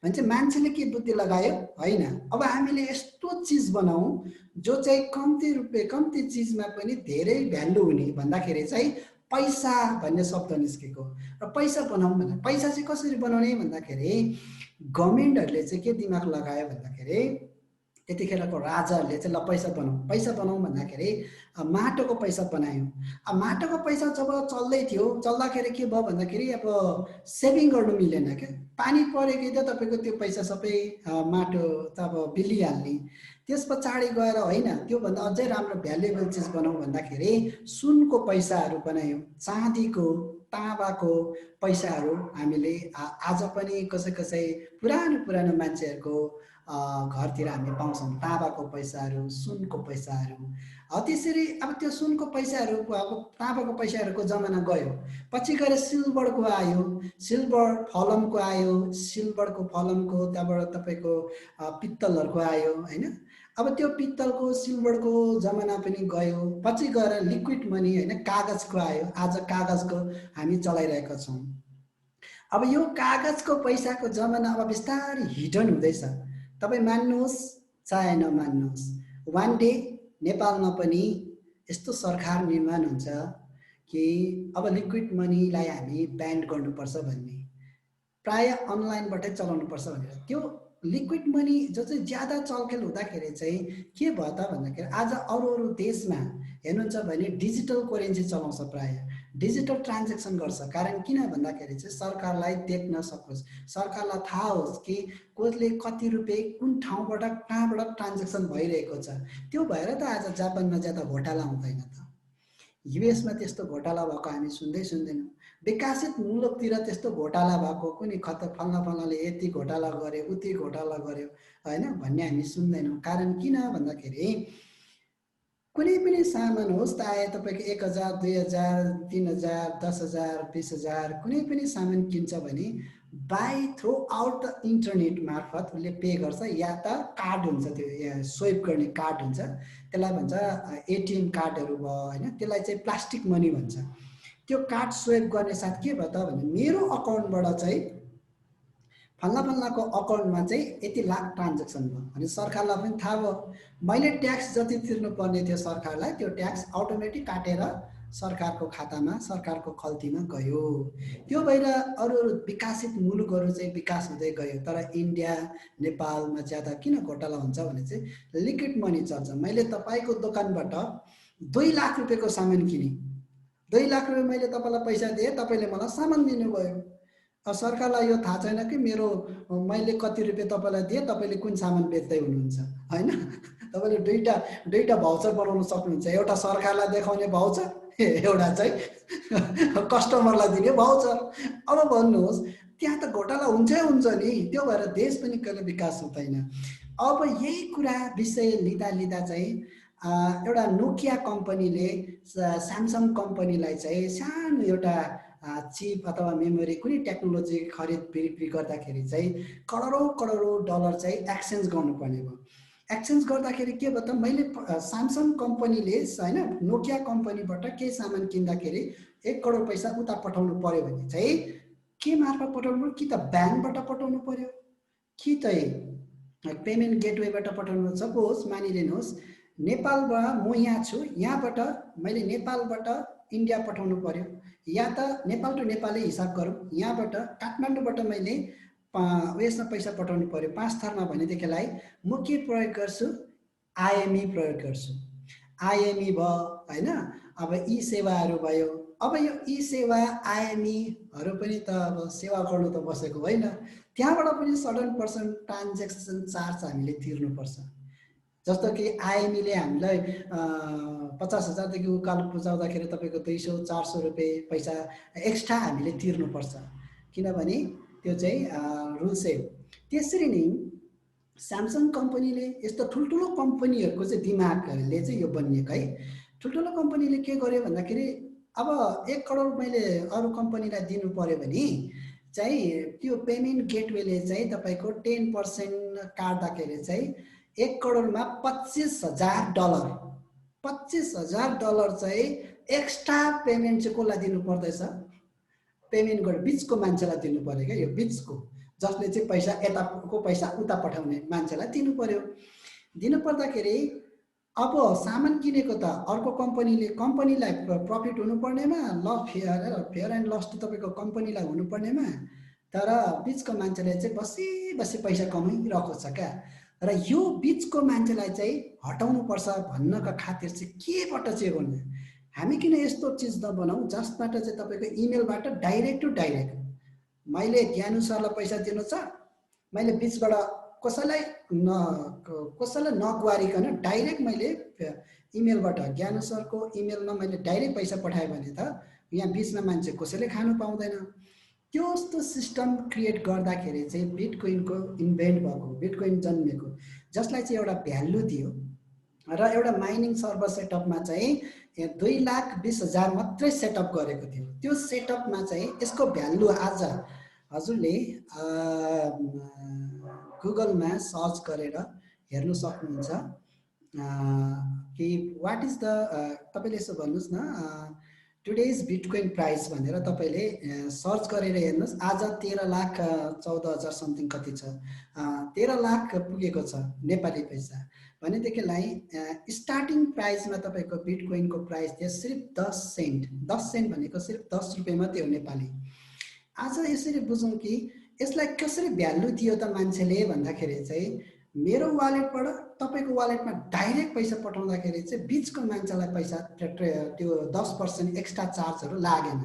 भने चाहिँ मान्छेले के बुद्धि लगायो, होइन अब हामीले यस्तो चिज बनाऊ जो चाहिँ कम्ती रुपियाँ, कम्ती चिजमा पनि धेरै भ्यालु हुने भन्दाखेरि चाहिँ पैसा भन्ने शब्द निस्केको। र पैसा बनाऊँ भने पैसा चाहिँ कसरी बनाउने भन्दाखेरि गभर्मेन्टहरूले चाहिँ के दिमाग लगायो भन्दाखेरि त्यतिखेरको राजाहरूले चाहिँ ल पैसा बनाऊँ भन्दाखेरि माटोको पैसा बनायो। अब माटोको पैसा जब चल्दै थियो, चल्दाखेरि के भयो भन्दाखेरि अब सेभिङ गर्नु मिलेन क्या। पानी परेको त तपाईँको त्यो पैसा सबै माटो त अब बिलिहाल्ने। त्यस पछाडि गएर होइन, त्योभन्दा अझै राम्रो भ्यालुएबल चिज बनाऊँ भन्दाखेरि सुनको पैसाहरू बनायो, चाँदीको, ताँबाको पैसाहरू हामीले आज पनि कसै पुरानो मान्छेहरूको घरतिर हामी पाउँछौँ ताँबाको पैसाहरू, सुनको पैसाहरू। त्यसरी अब त्यो सुनको पैसाहरू, अब ताँबाको पैसाहरूको जमाना गयो, पछि गएर सिल्भरको आयो, सिल्भर फलमको आयो, सिल्भरको फलमको त्यहाँबाट तपाईँको पित्तलहरूको आयो होइन। अब त्यो पित्तलको सिल्भरको जमाना पनि गयो, पछि गएर लिक्विड मनी होइन कागजको आयो। आज कागजको हामी चलाइरहेका छौँ। अब यो कागजको पैसाको जमाना अब बिस्तारै हिडन हुँदैछ। तपाईँ मान्नुहोस् चाहे नमान्नुहोस्, वान डे नेपालमा पनि यस्तो सरकार निर्माण हुन्छ कि अब लिक्विड मनीलाई हामी ब्यान गर्नुपर्छ भन्ने, प्राय अनलाइनबाटै चलाउनुपर्छ भनेर। त्यो लिक्विड मनी जो चाहिँ ज्यादा चलखेल हुँदाखेरि चाहिँ के भयो त भन्दाखेरि आज अरू देशमा हेर्नुहुन्छ भने डिजिटल करेन्सी चलाउँछ, प्राय डिजिटल ट्रान्जेक्सन गर्छ। कारण किन भन्दाखेरि चाहिँ सरकारलाई देख्न सकोस्, सरकारलाई थाहा होस् कि कसले कति रुपियाँ कुन ठाउँबाट कहाँबाट ट्रान्जेक्सन भइरहेको छ। त्यो भएर त आज जापानमा ज्यादा घोटाला हुँदैन त, युएसमा त्यस्तो घोटाला भएको हामी सुन्दैनौँ। विकसित मुलुकतिर त्यस्तो घोटाला भएको कुनै फल्नाले यति घोटाला गर्यो, उति घोटाला गर्यो होइन भन्ने हामी सुन्दैनौँ। कारण किन भन्दाखेरि कुनै पनि सामान होस्, चाहे तपाईँको 1000, 2000, 3000, 10,000, 20,000 कुनै पनि सामान किन्छ भने by through out the internet मार्फत उसले पे गर्छ, या त कार्ड हुन्छ, त्यो स्वाइप गर्ने कार्ड हुन्छ, त्यसलाई भन्छ एटिएम कार्डहरू भयो होइन, त्यसलाई चाहिँ प्लास्टिक मनी भन्छ। त्यो कार्ड स्वाइप गर्ने साथ के भयो त भने मेरो अकाउन्टबाट चाहिँ फल्नाको अकाउन्टमा चाहिँ यति लाख ट्रान्जेक्सन भयो भने सरकारलाई पनि थाहा भयो। मैले ट्याक्स जति तिर्नु पर्ने थियो सरकारलाई, त्यो ट्याक्स अटोमेटिक काटेर सरकारको खातामा सरकारको खल्तीमा गयो। त्यो भएर अरू अरू विकसित मुलुकहरू चाहिँ विकास हुँदै गयो। तर इन्डिया नेपालमा ज्यादा किन घोटाला हुन्छ भने चाहिँ लिक्विड मनी चल्छ। मैले तपाईँको दोकानबाट 2 लाख रुपियाँको सामान किनेँ, 2 लाख रुपियाँ मैले तपाईँलाई पैसा दिएँ, तपाईँले मलाई सामान दिनुभयो। सरकारलाई यो थाहा छैन कि मेरो मैले कति रुपियाँ तपाईँलाई दिएँ, तपाईँले कुन सामान बेच्दै हुनुहुन्छ, होइन? तपाईँले दुईटा भाउचर बनाउन सक्नुहुन्छ। एउटा सरकारलाई देखाउने भाउचर, एउटा चाहिँ कस्टमरलाई दिने भाउचर। अब भन्नुहोस्, त्यहाँ त घोटाला हुन्छै हुन्छ नि। त्यो भएर देश पनि कहिले विकास हुँदैन। अब यही कुरा विषय लिँदा चाहिँ एउटा नोकिया कम्पनीले स्यामसङ कम्पनीलाई चाहिँ सानो एउटा चिप अथवा मेमोरी कुनै टेक्नोलोजी खरिद बिक्री गर्दाखेरि चाहिँ करोडौँ डलर चाहिँ एक्सचेन्ज गर्नुपर्ने भयो। एक्सचेन्ज गर्दाखेरि के भयो त, मैले स्यामसङ कम्पनीले होइन नोकिया कम्पनीबाट केही सामान किन्दाखेरि 1 करोड पैसा उता पठाउनु पर्यो भने चाहिँ के मार्फत पठाउनु पर्यो? कि त ब्याङ्कबाट पठाउनु पर्यो, कि त पेमेन्ट गेटवेबाट पठाउनु। सपोज मानिलिनुहोस् नेपालबाट म यहाँ छु, यहाँबाट मैले नेपालबाट इन्डिया पठाउनु पर्यो, या त नेपाल टु नेपालै हिसाब गरौँ, यहाँबाट काठमाडौँबाट मैले उयसमा पैसा पठाउनु पर्यो 5 थरमा भनेदेखिलाई म के प्रयोग गर्छु? आइएमई प्रयोग गर्छु। आइएमई भयो होइन। अब ई सेवाहरू भयो। अब यो ई सेवा आइएमईहरू पनि त अब सेवा गर्नु त बसेको होइन, त्यहाँबाट पनि 7% ट्रान्जेक्सन चार्ज हामीले तिर्नुपर्छ। जस्तो कि आइएमईले हामीलाई 50,000 देखि उकालो पुर्याउँदाखेरि तपाईँको 200-400 रुपियाँ पैसा एक्स्ट्रा हामीले तिर्नुपर्छ, किनभने त्यो चाहिँ रुल्स है। त्यसरी नै स्यामसङ कम्पनीले, यस्तो ठुल्ठुलो कम्पनीहरूको चाहिँ दिमागले चाहिँ यो बनिएको है। ठुल्ठुलो कम्पनीले के गर्यो भन्दाखेरि अब 1 करोड मैले अरू कम्पनीलाई दिनु पर्यो भने चाहिँ त्यो पेमेन्ट गेटवेले चाहिँ तपाईँको 10% काट्दाखेरि चाहिँ 1 करोडमा $25,000 चाहिँ एक्स्ट्रा पेमेन्ट चाहिँ कसलाई दिनु पर्दैछ? पेमेन्ट गर्ने बिचको मान्छेलाई दिनु पर्यो क्या। यो बिचको जसले चाहिँ पैसा यताको पैसा उता पठाउने मान्छेलाई दिनु पर्यो। दिनु पर्दाखेरि अब सामान किनेको त अर्को कम्पनीलाई प्रफिट हुनुपर्नेमा, फेयर एन्ड लस त तपाईँको कम्पनीलाई हुनुपर्नेमा, तर बिचको मान्छेले चाहिँ बसी पैसा कमाइरहेको छ क्या। र यो बिचको मान्छेलाई चाहिँ हटाउनुपर्छ भन्नका खातिर चाहिँ केबाट चाहिँ गर्नु? हामी किन यस्तो चिज नबनाउँ जसबाट चाहिँ तपाईँको इमेलबाट डाइरेक्ट टु डाइरेक्ट मैले ज्ञानु सरलाई पैसा दिनु छ, मैले बिचबाट कसैलाई नगुहारिकन डाइरेक्ट मैले इमेलबाट ज्ञानु सरको इमेलमा मैले डाइरेक्ट पैसा पठाएँ भने त यहाँ बिचमा मान्छे कसैले खानु पाउँदैन। त्यस्तो सिस्टम क्रिएट गर्दाखेरि चाहिँ बिटकोइनको इन्भेन्ट भएको, बिटकोइन जन्मेको, जसलाई चाहिँ एउटा भ्यालु दियो र एउटा माइनिङ सर्भर सेटअपमा चाहिँ 2,20,000 मात्रै सेटअप गरेको थियो। त्यो सेटअपमा चाहिँ यसको भ्यालु आज हजुरले गुगलमा सर्च गरेर हेर्नु सक्नुहुन्छ कि वाट इज द, तपाईँले यसो भन्नुहोस् न टुडेज बिटकोइन प्राइस भनेर तपाईँले सर्च गरेर हेर्नुहोस्। आज 13,14,000 समथिङ कति छ, 13 लाख पुगेको छ नेपाली पैसा भनेदेखिलाई स्टार्टिङ प्राइसमा तपाईँको बिटकोइनको प्राइस थियो सिर्फ 10 सेन्ट। 10 सेन्ट भनेको सिर्फ 10 रुपियाँ मात्रै हो नेपाली। आज यसरी बुझौँ कि यसलाई कसरी भ्यालु दियो त मान्छेले भन्दाखेरि चाहिँ मेरो वालेटबाट तपाईँको वालेटमा डाइरेक्ट पैसा पठाउँदाखेरि चाहिँ बिचको मान्छेलाई पैसा त्यो 10% एक्स्ट्रा चार्जहरू लागेन।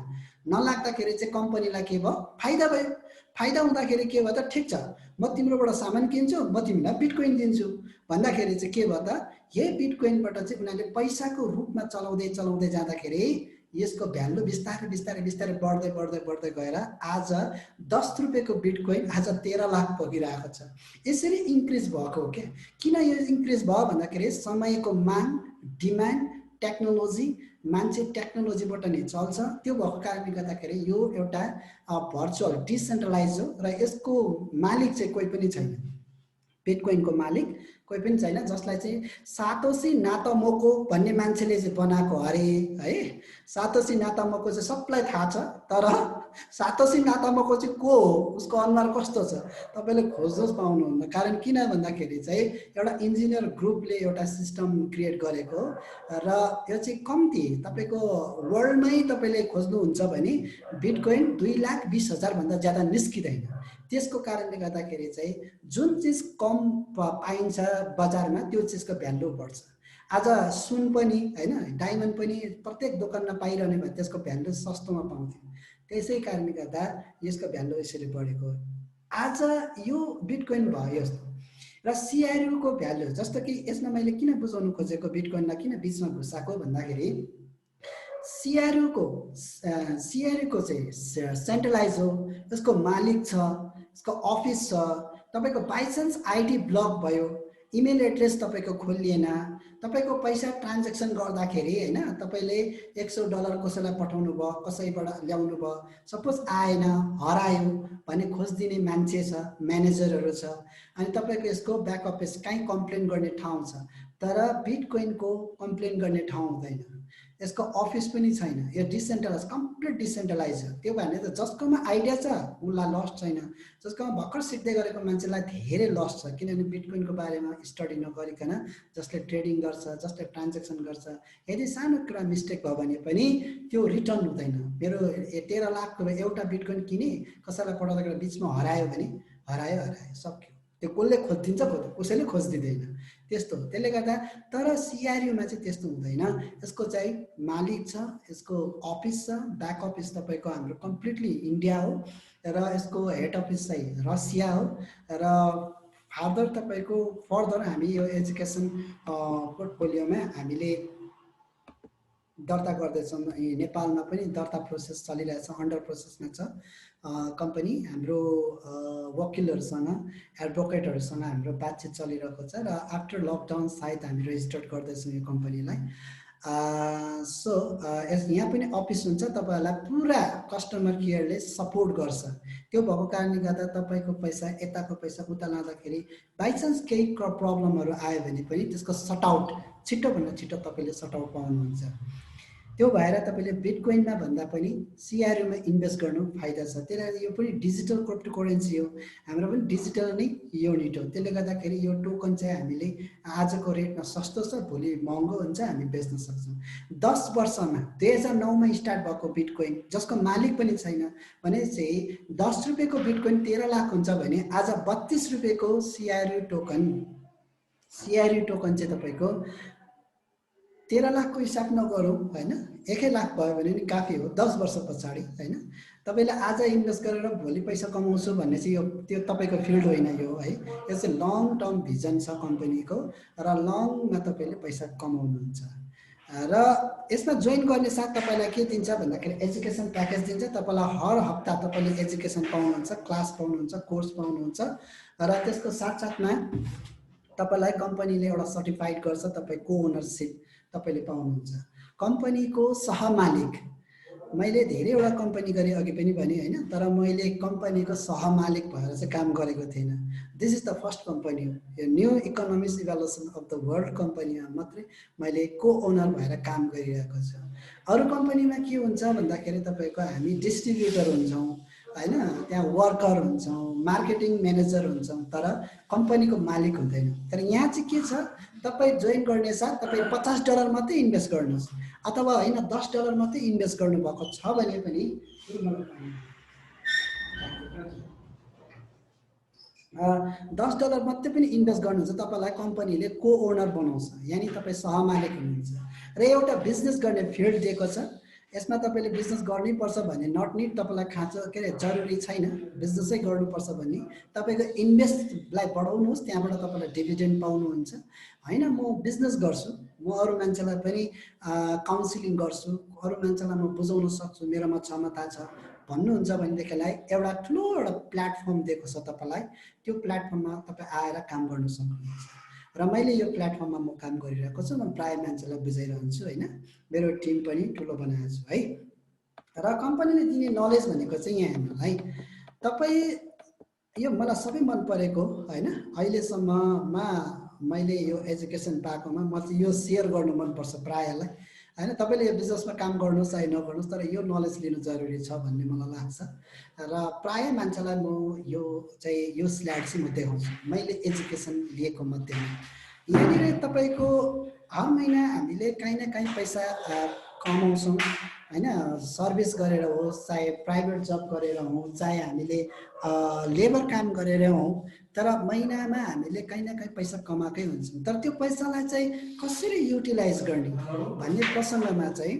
नलाग्दाखेरि चाहिँ कम्पनीलाई के भयो? फाइदा भयो। फाइदा हुँदाखेरि के भयो त, ठिक छ म तिम्रोबाट सामान किन्छु, म तिमीलाई बिटकोइन दिन्छु भन्दाखेरि चाहिँ के भयो त, यही बिटकोइनबाट चाहिँ उनीहरूले पैसाको रूपमा चलाउँदै जाँदाखेरि यसको भ्यालु बिस्तारै बढ्दै गएर आज 10 रुपियाँको बिटकोइन आज 13 लाख पुगिरहेको छ। यसरी इन्क्रिज भएको हो क्या। किन यो इन्क्रिज भयो भन्दाखेरि समयको माग, डिमान्ड, टेक्नोलोजी, मान्छे टेक्नोलोजीबाट नै चल्छ। त्यो भएको कारणले गर्दाखेरि यो एउटा भर्चुअल डिसेन्ट्रलाइज हो र यसको मालिक चाहिँ कोही पनि छैन। बिटकोइनको मालिक कोही पनि छैन, जसलाई चाहिँ सातोसी नाकामोटो भन्ने मान्छेले चाहिँ बनाएको अरे है। सातोसी नाकामोटो चाहिँ सबलाई थाहा छ, तर सातोसी नाकामोको चाहिँ को हो, उसको अनुहार कस्तो छ तपाईँले खोज्नुहोस् पाउनुहुन्न। कारण किन भन्दाखेरि चाहिँ एउटा इन्जिनियर ग्रुपले एउटा सिस्टम क्रिएट गरेको र यो चाहिँ कम्ती तपाईँको वर्ल्डमै तपाईँले खोज्नुहुन्छ भने बिटकोइन 2,20,000 भन्दा ज्यादा निस्किँदैन। त्यसको कारणले गर्दाखेरि चाहिँ जुन चिज कम पाइन्छ बजारमा त्यो चिजको भ्यालु बढ्छ। आज सुन पनि हैन, डायमन्ड पनि प्रत्येक दोकानमा पाइरहने भए त्यसको भ्यालु सस्तोमा पाउँथ्यो। त्यसै कारणले गर्दा यसको भ्यालु यसरी बढेको। आज यो बिटकोइन भयो यस्तो र सिआरयू को भ्यालु, जस्तो कि यसमा मैले किन बुझाउनु खोजेको बिटकोइनलाई किन बिचमा घुसाएको भन्दाखेरि सिआरयू को चाहिँ सेन्ट्रलाइज हो, यसको मालिक छ, यसको अफिस छ। तपाईको बाइचान्स आईडी ब्लक भयो, इमेल एड्रेस तपाईको खोलिएन, तपाईको पैसा ट्रान्ज्याक्सन गर्दाखेरि हैन तपाईले $100 कसैलाई पठाउनु भयो, कसैबाट ल्याउनु भयो, सपोज आएन, हरायो भने खोज्दिने मान्छे छ, म्यानेजरहरु छ, अनि तपाईको यसको ब्याक अफिस कहीँ कम्प्लेन गर्ने ठाउँ छ। तर बिटकोइन को कम्प्लेन गर्ने ठाउँ हुँदैन, यसको अफिस पनि छैन, यो डिसेन्ट्रलाइज, कम्प्लिट डिसेन्ट्रलाइज हो। त्यो भने त जसकोमा आइडिया छ उलाई लस छैन, जसकोमा भर्खर सिक्दै गरेको मान्छेलाई धेरै लस छ। किनभने बिटकोइनको बारेमा स्टडी नगरिकन जसले ट्रेडिङ गर्छ, जसले ट्रान्ज्याक्सन गर्छ, यदि सानो कुरा मिस्टेक भयो भने पनि त्यो रिटर्न हुँदैन। मेरो 13 लाखको एउटा बिटकोइन किने, कसैलाई पठाउँदाखेरि बिचमा हरायो भने हरायो सक्यो। त्यो कसले खोजिदिन्छ, कसैले खोजिदिँदैन, त्यस्तो हो। त्यसले गर्दा तर सिआरयूमा चाहिँ त्यस्तो हुँदैन। यसको चाहिँ मालिक छ, यसको अफिस छ, ब्याक अफिस तपाईको हाम्रो कम्प्लिटली इन्डिया हो र यसको हेड अफिस चाहिँ रसिया हो। र फर्दर हामी यो एजुकेसन पोर्टफोलियोमा हामीले दर्ता गर्दैछौँ। नेपालमा पनि दर्ता प्रोसेस चलिरहेछ, अन्डर प्रोसेसमा छ। कम्पनी हाम्रो वकिलहरूसँग, एडभोकेटहरूसँग हाम्रो बातचित चलिरहेको छ र आफ्टर लकडाउन सायद हामी रेजिस्टर्ड गर्दैछौँ यो कम्पनीलाई। यहाँ पनि अफिस हुन्छ, तपाईहरुलाई पुरा कस्टमर केयरले सपोर्ट गर्छ। त्यो भएको कारणले गर्दा तपाईको पैसा यताको पैसा उता लाँदाखेरि बाइचान्स केही प्रब्लमहरू आयो भने पनि त्यसको सट आउट छिटो भन्दा छिटो तपाईले सट आउट पाउनुहुन्छ। त्यो भएर तपाईले बिटकोइनमा भन्दा पनि सिआरयूमा इन्भेस्ट गर्नु फाइदा छ। त्यसले यो पनि डिजिटल क्रिप्टोकरेन्सी हो, हाम्रो पनि डिजिटल नै युनिट हो। त्यसले गर्दाखेरि यो टोकन चाहिँ हामीले आजको रेटमा सस्तो छ, भोलि महँगो हुन्छ, हामी बेच्न सक्छौँ। 10 वर्षमा 2009 मा स्टार्ट भएको बिटकोइन जसको मालिक पनि छैन भने चाहिँ 10 रुपैयाँको बिटकोइन 13 लाख हुन्छ भने आज 32 रुपैयाँको सिआरयू टोकन चाहिँ तपाईको 13 लाखको हिसाब नगरौँ हैन, 1 लाख भयो भने नि काफी हो 10 वर्ष पछाडि हैन। तपाईले आज इन्भेस्ट गरेर भोलि पैसा कमाउँछु भन्ने चाहिँ यो त्यो तपाईको फिल्ड होइन यो है। यो चाहिँ लङ टर्म भिजन छ कम्पनीको र लङमा तपाईले पैसा कमाउनुहुन्छ। र यसमा जोइन गर्ने साथ तपाईलाई के दिन्छ भन्दाखेरि एजुकेसन प्याकेज दिन्छ। तपाईलाई हर हप्ता तपाईले एजुकेसन पाउनुहुन्छ, क्लास पाउनुहुन्छ, कोर्स पाउनुहुन्छ र त्यसको साथसाथमा तपाईलाई कम्पनीले एउटा सर्टिफाइड गर्छ, तपाई को ओनरशिप तपाईले पाउनुहुन्छ। कम्पनीको सहमालिक, मैले धेरैवटा कम्पनी गरे अघि पनि भने हैन, तर मैले कम्पनीको सहमालिक भएर चाहिँ काम गरेको थिएन। This is the first company हो, यो new economics evaluation of the world कम्पनीमा मात्रै मैले को ओनर भएर काम गरिरहेको छु। अरू कम्पनीमा के हुन्छ भन्दाखेरि तपाईको हामी डिस्ट्रिब्युटर हुन्छौँ हैन, त्यहाँ वर्कर हुन्छौँ, मार्केटिङ म्यानेजर हुन्छौँ, तर कम्पनीको मालिक हुँदैन। तर यहाँ चाहिँ के छ, तपाई जोइन गर्ने साथ तपाई $50 मात्रै इन्भेस्ट गर्नुहोस् अथवा हैन $10 मात्रै इन्भेस्ट गर्नुभएको छ भने पनि $10 मात्रै पनि इन्भेस्ट गर्नुहुन्छ, तपाईलाई कम्पनीले को ओनर बनाउँछ, यानी तपाई सहमालिक हुनुहुन्छ। र एउटा बिजनेस गर्ने फिल्ड दिएको छ, यसमा तपाईले बिजनेस गर्नै पर्छ भन्ने नट निड तपाईलाई खाँचो के अरे जरुरी छैन बिजनेसै गर्नुपर्छ भन्ने। तपाईको इन्भेस्टलाई बढाउनुहोस्, त्यहाँबाट तपाईलाई डिभिडेन्ड पाउनुहुन्छ। हैन म बिजनेस गर्छु, म अरू मान्छेलाई पनि काउन्सिलिङ गर्छु, अरू मान्छेलाई म बुझाउन सक्छु, मेरोमा क्षमता छ भन्नुहुन्छ भनेदेखिलाई एउटा ठुलो एउटा प्लेटफर्म दिएको छ तपाईलाई। त्यो प्लेटफर्ममा तपाईँ आएर काम गर्न सक्नुहुन्छ। र मैले यो प्लेटफर्ममा म काम गरिरहेको छु, म प्राय मान्छेलाई बुझाइरहन्छु हैन, मेरो टिम पनि ठुलो बनाएको छु है। र कम्पनीले दिने नलेज भनेको चाहिँ यहाँ हामीलाई तपाईँ यो मलाई सबै मन परेको हैन, अहिलेसम्ममा मैले यो एजुकेसन पाएकोमा म चाहिँ यो सेयर गर्नु मनपर्छ प्रायलाई। हैन। तपाईले यो बिजनेसमा काम गर्नुहोस् चाहे नगर्नुहोस्, तर यो नलेज लिनु जरुरी छ भन्ने मलाई लाग्छ। र प्राय मान्छेलाई म यो चाहिँ यो स्लाइड चाहिँ म देखाउँछु मैले एजुकेसन लिएको मध्येमा। यहाँनिर तपाईको हर महिना हामीले कहीँ न कहीँ पैसा कमाउँछौँ हैन। सर्भिस गरेर होस्, चाहे प्राइभेट जब गरेर होस्, चाहे हामीले लेबर काम गरेर होस्, तर महिनामा हामीले कहीँ न कहीँ पैसा कमाएकै हुन्छौँ। तर त्यो पैसालाई चाहिँ कसरी युटिलाइज गर्ने भन्ने प्रसङ्गमा चाहिँ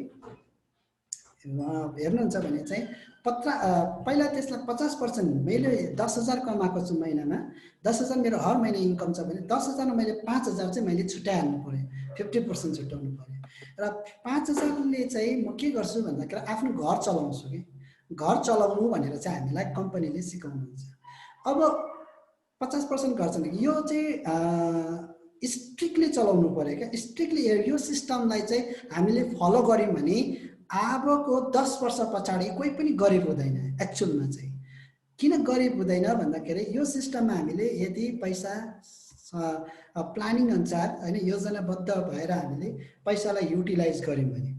हेर्नुहुन्छ भने चाहिँ पहिला त्यसलाई 50% मैले 10,000 कमाएको छु महिनामा, 10,000 मेरो हर महिना इन्कम छ भने 10,000 मा मैले 5,000 चाहिँ मैले छुट्याइहाल्नु पर्यो, 50% छुट्याउनु पर्यो। र 5,000ले चाहिँ म के गर्छु भन्दाखेरि आफ्नो घर चलाउँछु कि घर चलाउनु भनेर चाहिँ हामीलाई कम्पनीले सिकाउनुहुन्छ। अब 50% घर चलाउनु यो चाहिँ स्ट्रिक्टली चलाउनु पर्यो क्या। स्ट्रिक्टली यो सिस्टमलाई चाहिँ हामीले फलो गऱ्यौँ भने अबको 10 वर्ष पछाडि कोही पनि गरिब हुँदैन। एक्चुअलमा चाहिँ किन गरिब हुँदैन भन्दाखेरि यो सिस्टममा हामीले यदि पैसा प्लानिङ अनुसार हैन योजनाबद्ध भएर हामीले पैसालाई युटिलाइज गऱ्यौँ भने,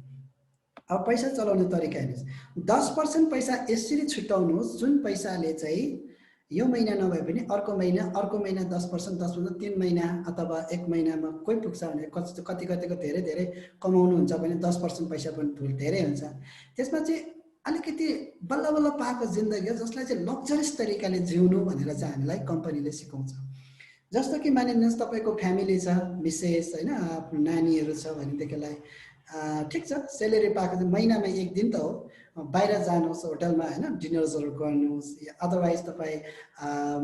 अब पैसा चलाउने तरिका हेर्नुहोस्, 10% पैसा यसरी छुट्याउनुहोस् जुन पैसाले चाहिँ यो महिना नभए पनि अर्को महिना 10%, 10% 3 महिना अथवा 1 महिनामा कोही पुग्छ भने कति कतिको धेरै धेरै कमाउनुहुन्छ भने 10% पैसा पनि ठुल धेरै हुन्छ। त्यसमा चाहिँ अलिकति बल्ल बल्ल पाएको जिन्दगी हो जसलाई चाहिँ लग्जरियस तरिकाले जिउनु भनेर चाहिँ हामीलाई कम्पनीले सिकाउँछ। जस्तो कि मानिलिनुहोस् तपाईको फ्यामिली छ, मिसेस हैन, आफ्नो नानीहरू छ भनेदेखिलाई ठिक छ, सेलेरी पाएको महिनामा 1 दिन त हो, बाहिर जानुहोस् होटलमा हैन, डिनर्सहरू गर्नुहोस्, अदरवाइज तपाईँ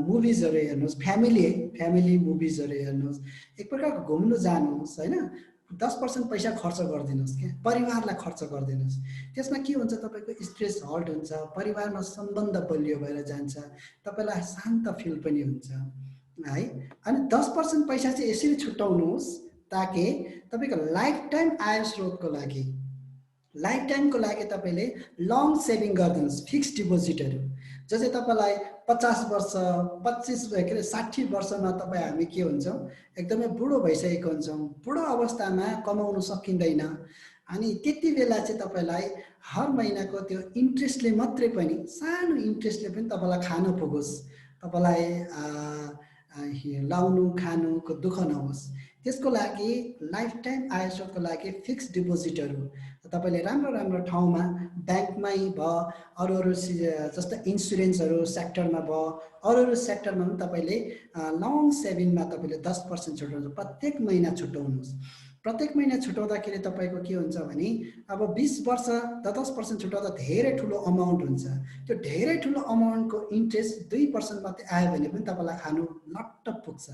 मुभिजहरू हेर्नुहोस्, फ्यामिली मुभिजहरू हेर्नुहोस्, एक प्रकारको घुम्नु जानुहोस् हैन। 10% पैसा खर्च गरिदिनुहोस् क्या, परिवारलाई खर्च गरिदिनुहोस्। त्यसमा के हुन्छ तपाईँको स्ट्रेस हल्ट हुन्छ, परिवारमा सम्बन्ध बलियो भएर जान्छ, तपाईँलाई शान्त फिल पनि हुन्छ है। अनि 10% पैसा चाहिँ यसरी छुट्याउनुहोस् ताकि तपाईँको लाइफ टाइम आय स्रोतको लागि, लाइफ टाइमको लागि तपाईँले लङ सेभिङ गरिदिनुहोस्, फिक्स डिपोजिटहरू जो चाहिँ तपाईँलाई 50 वर्ष 60 वर्षमा तपाईँ हामी के हुन्छौँ, एकदमै बुढो भइसकेको हुन्छौँ, बुढो अवस्थामा कमाउनु सकिँदैन। अनि त्यति बेला चाहिँ तपाईँलाई हर महिनाको त्यो इन्ट्रेस्टले मात्रै पनि, सानो इन्ट्रेस्टले पनि तपाईँलाई खान पुगोस्, तपाईँलाई लाउनु खानुको दुःख नहोस्। त्यसको लागि लाइफ टाइम आय स्रोतको लागि फिक्स डिपोजिटहरू तपाईँले राम्रो ठाउँमा ब्याङ्कमै भयो, अरू जस्तो इन्सुरेन्सहरू सेक्टरमा भयो, अरू सेक्टरमा पनि तपाईँले लङ सेभिङमा तपाईँले 10% छुट्याउनु, प्रत्येक महिना छुट्याउनुहोस्। प्रत्येक महिना छुट्याउँदाखेरि तपाईँको के हुन्छ भने अब 20 वर्ष 10% छुट्याउँदा धेरै ठुलो अमाउन्ट हुन्छ। त्यो धेरै ठुलो अमाउन्टको इन्ट्रेस्ट 2% मात्रै आयो भने पनि तपाईँलाई खानु लट्ट पुग्छ।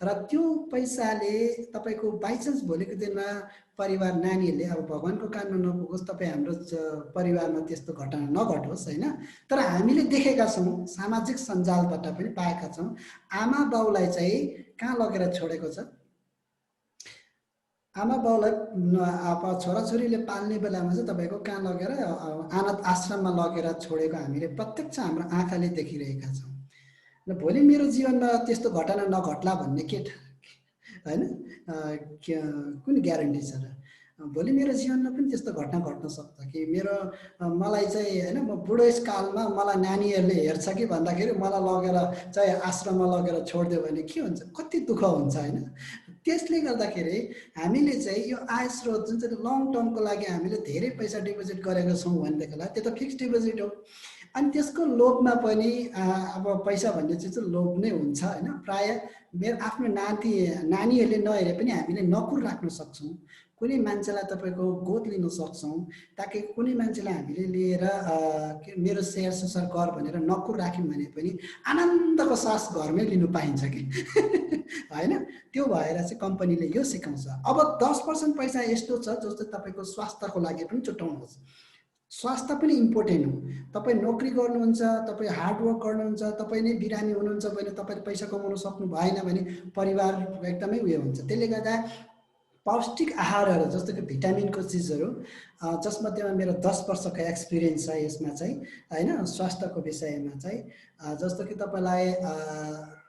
र त्यो पैसाले तपाईँको बाइचान्स भोलिको दिनमा परिवार नानीहरूले, अब भगवानको काममा नपुगोस्, तपाईँ हाम्रो परिवारमा त्यस्तो घटना नघटोस् हैन, तर हामीले देखेका छौँ, सामाजिक सञ्जालबाट पनि पाएका छौँ, आमा बाउलाई चाहिँ कहाँ लगेर छोडेको छ, आमा बाउलाई अब छोराछोरीले पाल्ने बेलामा चाहिँ तपाईँको कहाँ लगेर अनाथ आश्रममा लगेर छोडेको हामीले प्रत्यक्ष हाम्रो आँखाले देखिरहेका छौँ। र भोलि मेरो जीवनमा त्यस्तो घटना नघट्ला भन्ने के हैन, कुन ग्यारेन्टी छ र? भोलि मेरो जीवनमा पनि त्यस्तो घटना घट्न सक्छ कि मलाई चाहिँ हैन, म बुढेसकालमा मलाई नानीहरूले हेर्छ कि भन्दाखेरि मलाई लगेर चाहिँ आश्रममा लगेर छोडिदियो भने के हुन्छ, कति दुःख हुन्छ हैन। त्यसले गर्दाखेरि हामीले चाहिँ यो आय स्रोत जुन चाहिँ लङ टर्मको लागि हामीले धेरै पैसा डिपोजिट गरेका छौँ भनेदेखिलाई त्यो त फिक्स डिपोजिट हो। अनि त्यसको लोभमा पनि अब पैसा भन्ने चिज चाहिँ लोभ नै हुन्छ हैन। प्राय मेरो आफ्नो नानीहरूले नहेरे पनि हामीले नकुर राख्न सक्छौँ, कुनै मान्छेलाई तपाईँको गोद लिन सक्छौँ, ताकि कुनै मान्छेलाई हामीले लिएर मेरो सेयर सुसार गर भनेर नकुर राख्यौँ भने पनि आनन्दको सास घरमै लिनु पाइन्छ कि हैन। त्यो भएर चाहिँ कम्पनीले यो सिकाउँछ। अब 10% पैसा यस्तो छ जो चाहिँ तपाईँको स्वास्थ्यको लागि पनि छुट्याउनुहोस्। स्वास्थ्य पनि इम्पोर्टेन्ट हो। तपाईँ नोकरी गर्नुहुन्छ, तपाईँ हार्डवर्क गर्नुहुन्छ, तपाईँ नै बिरामी हुनुहुन्छ भने तपाईँले पैसा कमाउन सक्नु भएन भने परिवार एकदमै उयो हुन्छ। त्यसले गर्दा पौष्टिक आहारहरू जस्तो कि भिटामिनको चिजहरू, जसमध्येमा मेरो 10 वर्षको एक्सपिरियन्स छ यसमा चाहिँ हैन, स्वास्थ्यको विषयमा चाहिँ, जस्तो कि तपाईँलाई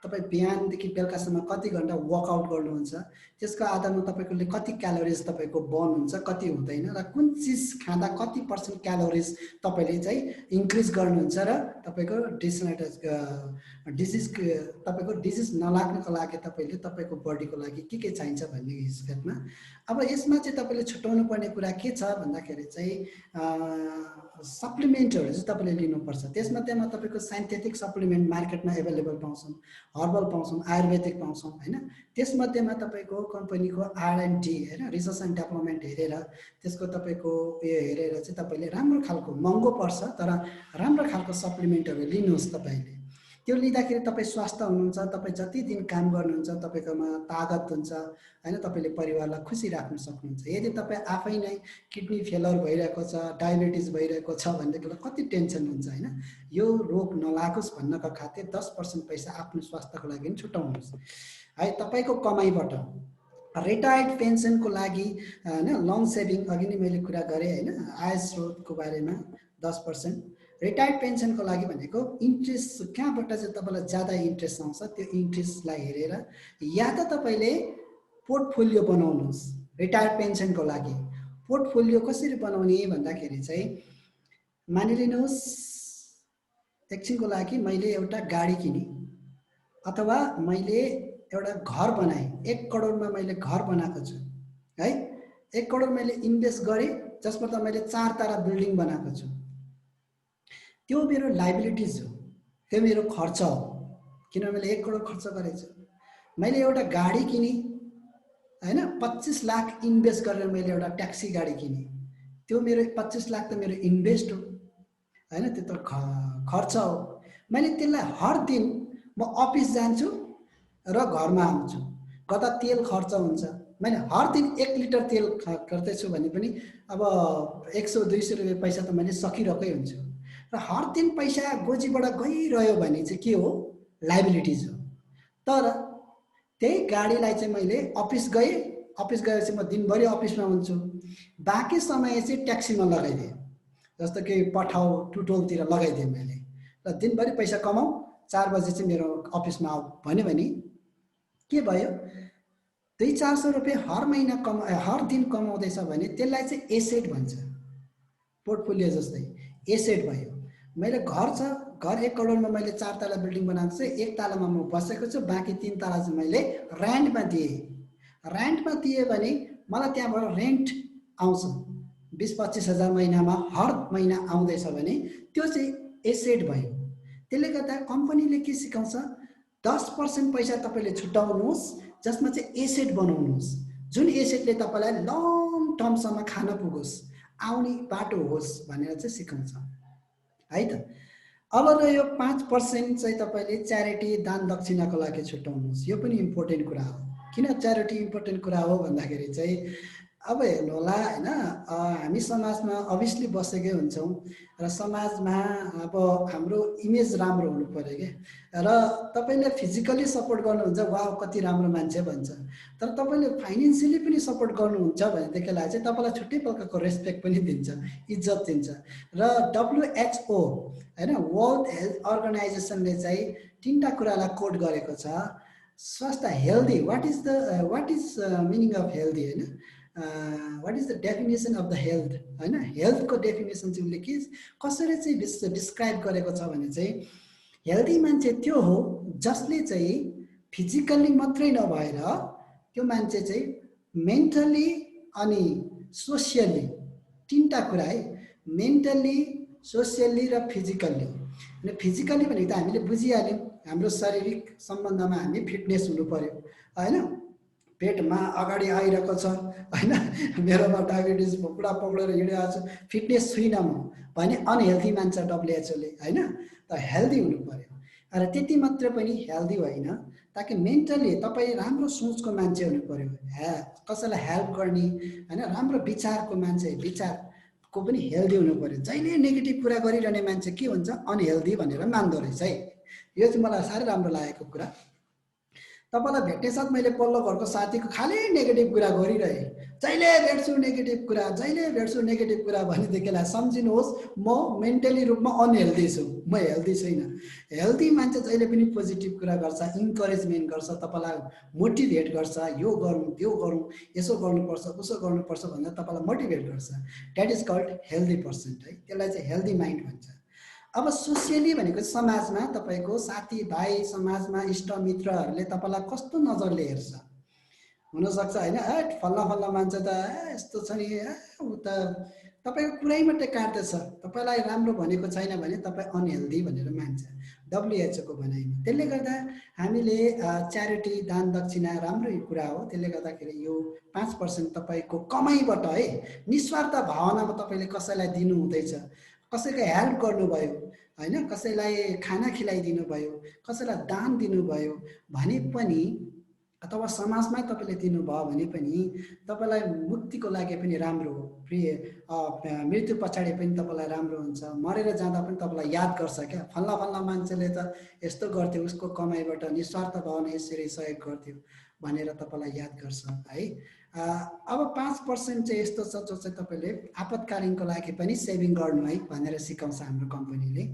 तपाईँ बिहानदेखि बेलुकासम्म कति घन्टा वर्कआउट गर्नुहुन्छ, त्यसको आधारमा तपाईँकोले कति क्यालोरिज तपाईँको बर्न हुन्छ, कति हुँदैन, र कुन चिज खाँदा कति % क्यालोरिज तपाईँले चाहिँ इन्क्रिज गर्नुहुन्छ, र तपाईँको डिजिज तपाईँको डिजिज नलाग्नको लागि तपाईँले तपाईँको बडीको लागि के चाहिन्छ भन्ने हिसाबमा। अब यसमा चाहिँ तपाईँले छुट्याउनु पर्ने कुरा के छ भन्दाखेरि चाहिँ सप्लिमेन्टहरू चाहिँ तपाईँले लिनुपर्छ। त्यसमध्येमा तपाईँको साइन्थेटिक सप्लिमेन्ट मार्केटमा एभाइलेबल पाउँछौँ, हर्बल पाउँछौँ, आयुर्वेदिक पाउँछौँ होइन। त्यसमध्येमा तपाईँको कम्पनीको R&D होइन, रिसर्च एन्ड डेभलपमेन्ट हेरेर त्यसको तपाईँको उयो हेरेर चाहिँ तपाईँले राम्रो खालको, महँगो पर्छ तर राम्रो खालको सप्लिमेन्टहरू लिनुहोस्। तपाईँले त्यो लिँदाखेरि तपाईँ स्वस्थ हुनुहुन्छ, तपाईँ जति दिन काम गर्नुहुन्छ तपाईँकोमा तागत हुन्छ होइन, तपाईँले परिवारलाई खुसी राख्न सक्नुहुन्छ। यदि तपाईँ आफै नै किडनी फेलर भइरहेको छ, डायबिटिज भइरहेको छ भनेदेखि कति टेन्सन हुन्छ होइन। यो रोग नलागोस् भन्नको खातिर 10% पैसा आफ्नो स्वास्थ्यको लागि पनि छुट्याउनुहोस् है। तपाईँको कमाइबाट रिटायर्ड पेन्सनको लागि होइन, लङ सेभिङ अघि नै मैले कुरा गरेँ होइन, आय स्रोतको बारेमा 10%। रिटायर्ड पेन्सनको लागि भनेको इन्ट्रेस्ट कहाँबाट चाहिँ तपाईँलाई ज्यादा इन्ट्रेस्ट आउँछ त्यो इन्ट्रेस्टलाई हेरेर, या त तपाईँले पोर्टफोलियो बनाउनुहोस्। रिटायर्ड पेन्सनको लागि पोर्टफोलियो कसरी बनाउने भन्दाखेरि चाहिँ मानिलिनुहोस् एकछिनको लागि मैले एउटा गाडी किनेँ अथवा मैले एउटा घर बनाएँ, 1 करोडमा मैले घर बनाएको छु है, 1 करोड मैले इन्भेस्ट गरेँ जसमा त मैले 4 तारा बिल्डिङ बनाएको छु। त्यो मेरो लाइबिलिटिज हो, त्यो मेरो खर्च हो, किनभने मैले 1 करोड खर्च गरेको छु। मैले एउटा गाडी किनेँ होइन, 25 लाख इन्भेस्ट गरेर मैले एउटा ट्याक्सी गाडी किनेँ, त्यो मेरो 25 लाख त मेरो इन्भेस्ट हो होइन, त्यो त खर्च हो। मैले त्यसलाई हर दिन म अफिस जान्छु र घरमा आउँछु, कता तेल खर्च हुन्छ, मैले हर दिन 1 लिटर तेल गर्दैछु भने पनि अब 100-200 रुपियाँ पैसा त मैले सकिरहेकै हुन्छु। र हर दिन पैसा गोजीबाट गइरह्यो भने चाहिँ के हो, लाइबिलिटिज हो। तर त्यही गाडीलाई चाहिँ मैले अफिस गएपछि म दिनभरि अफिसमा हुन्छु, बाँकी समय चाहिँ ट्याक्सीमा लगाइदिएँ, जस्तो कि पठाउ टुटोलतिर लगाइदिएँ मैले, र दिनभरि पैसा कमाऊ, 4 बजे चाहिँ मेरो अफिसमा आऊ भन्यो भने के भयो, 200-400 रुपियाँ हर दिन कमाउँदैछ भने त्यसलाई चाहिँ एसेट भन्छ, पोर्टफोलियो जस्तै एसेट भयो। मैले घर छ, घर 1 करोडमा मैले 4 तला बिल्डिङ बनाएको छु, 1 तलामा म बसेको छु, बाँकी 3 तला चाहिँ मैले रेन्टमा दिएँ। रेन्टमा दिएँ भने मलाई त्यहाँबाट रेन्ट आउँछ 20-25 हजार महिनामा, हर महिना आउँदैछ भने त्यो चाहिँ एसेट भयो। त्यसले गर्दा कम्पनीले के सिकाउँछ, 10% पैसा तपाईँले छुट्याउनुहोस् जसमा चाहिँ एसेट बनाउनुहोस्, जुन एसेटले तपाईँलाई लङ टर्मसम्म खान पुगोस्, आउने बाटो होस् भनेर चाहिँ सिकाउँछ है त। अब रह्यो 5% चाहिँ तपाईँले च्यारिटी दान दक्षिणाको लागि छुट्याउनुहोस्। यो पनि इम्पोर्टेन्ट कुरा हो। किन च्यारिटी इम्पोर्टेन्ट कुरा हो भन्दाखेरि चाहिँ अब हेर्नु होला होइन, हामी समाजमा अभियसली बसेकै हुन्छौँ र समाजमा अब हाम्रो इमेज राम्रो हुनु पर्यो क्या, र तपाईँले फिजिकली सपोर्ट गर्नुहुन्छ, वाह कति राम्रो मान्छे भन्छ, तर तपाईँले फाइनेन्सियली पनि सपोर्ट गर्नुहुन्छ भनेदेखिलाई चाहिँ तपाईँलाई छुट्टै प्रकारको रेस्पेक्ट पनि दिन्छ, इज्जत दिन्छ। र WHO होइन, वर्ल्ड हेल्थ अर्गनाइजेसनले चाहिँ 3टा कुरालाई कोड गरेको छ। स्वास्थ्य healthy, what is meaning of healthy होइन, what is the definition of the health होइन, हेल्थको डेफिनेसन चाहिँ उसले कसरी चाहिँ डिस्क्राइब गरेको छ भने चाहिँ हेल्दी मान्छे त्यो हो जसले चाहिँ फिजिकल्ली मात्रै नभएर त्यो मान्छे चाहिँ मेन्टली अनि सोसियल्ली, 3टा कुरा है, मेन्टली, सोसियल्ली र फिजिकल्ली। अनि फिजिकल्ली भनेको त हामीले बुझिहाल्यौँ, हाम्रो शारीरिक सम्बन्धमा हामी फिटनेस हुनु पर्यो होइन, पेटमा अगाडि आइरहेको छ होइन, मेरोमा डायबिटिज पुरा पक्रेर हिँडिरहेको छु, फिटनेस छुइनँ म भने अनहेल्दी मान्छ WHO ले होइन। त हेल्दी हुनु पर्यो। र त्यति मात्र पनि हेल्दी होइन, ताकि मेन्टली तपाईँ राम्रो सोचको मान्छे हुनु पर्यो, कसैलाई हेल्प गर्ने होइन, राम्रो विचारको मान्छे, विचारको पनि हेल्दी हुनु पर्यो। जहिले नेगेटिभ कुरा गरिरहने मान्छे के हुन्छ, अनहेल्दी भनेर मान्दो रहेछ है। यो चाहिँ मलाई साह्रै राम्रो लागेको कुरा। तपाईँलाई भेट्ने साथ मैले पल्लो घरको साथीको खालि नेगेटिभ कुरा गरिरहे, जहिले भेट्छु नेगेटिभ कुरा, जहिले भेट्छु नेगेटिभ कुरा भनेदेखिलाई सम्झिनुहोस् म मेन्टली रूपमा अनहेल्दी छु, म हेल्दी छैन। हेल्दी मान्छे जहिले पनि पोजिटिभ कुरा गर्छ, इन्करेजमेन्ट गर्छ, तपाईँलाई मोटिभेट गर्छ, यो गरौँ त्यो गरौँ, यसो गर्नुपर्छ उसो गर्नुपर्छ भनेर तपाईँलाई मोटिभेट गर्छ। That is called healthy person है, त्यसलाई चाहिँ हेल्दी माइन्ड भन्छ। अब सोसियली भनेको समाजमा तपाईँको साथीभाइ, समाजमा इष्टमित्रहरूले तपाईँलाई कस्तो नजरले हेर्छ हुनसक्छ होइन, फल्ला फल्ला मान्छे त यस्तो छ नि, ऊ त तपाईँको कुरै मात्रै काट्दैछ, तपाईँलाई राम्रो भनेको छैन भने तपाईँ अनहेल्दी भनेर मान्छ WHO को भनाइमा। त्यसले गर्दा हामीले च्यारिटी दान दक्षिणा राम्रो कुरा हो। त्यसले गर्दाखेरि यो 5% तपाईँको कमाइबाट है निस्वार्थ भावनामा तपाईँले कसैलाई दिनु हुँदैछ, कसैको हेल्प गर्नुभयो होइन, कसैलाई खाना खिलाइदिनु भयो, कसैलाई दान दिनुभयो भने पनि अथवा समाजमै तपाईँले दिनुभयो भने पनि तपाईँलाई मुक्तिको लागि पनि राम्रो हो। मृत्यु पछाडि पनि तपाईँलाई राम्रो हुन्छ, मरेर जाँदा पनि तपाईँलाई याद गर्छ क्या, फल्ला फल्ला मान्छेले त यस्तो गर्थ्यो, उसको कमाइबाट निस्वार्थ भावना यसरी सहयोग गर्थ्यो भनेर तपाईँलाई याद गर्छ है। अब 5% चाहिँ यस्तो छ जो चाहिँ तपाईँले आपतकालीनको लागि पनि सेभिङ गर्नु है भनेर सिकाउँछ हाम्रो कम्पनीले।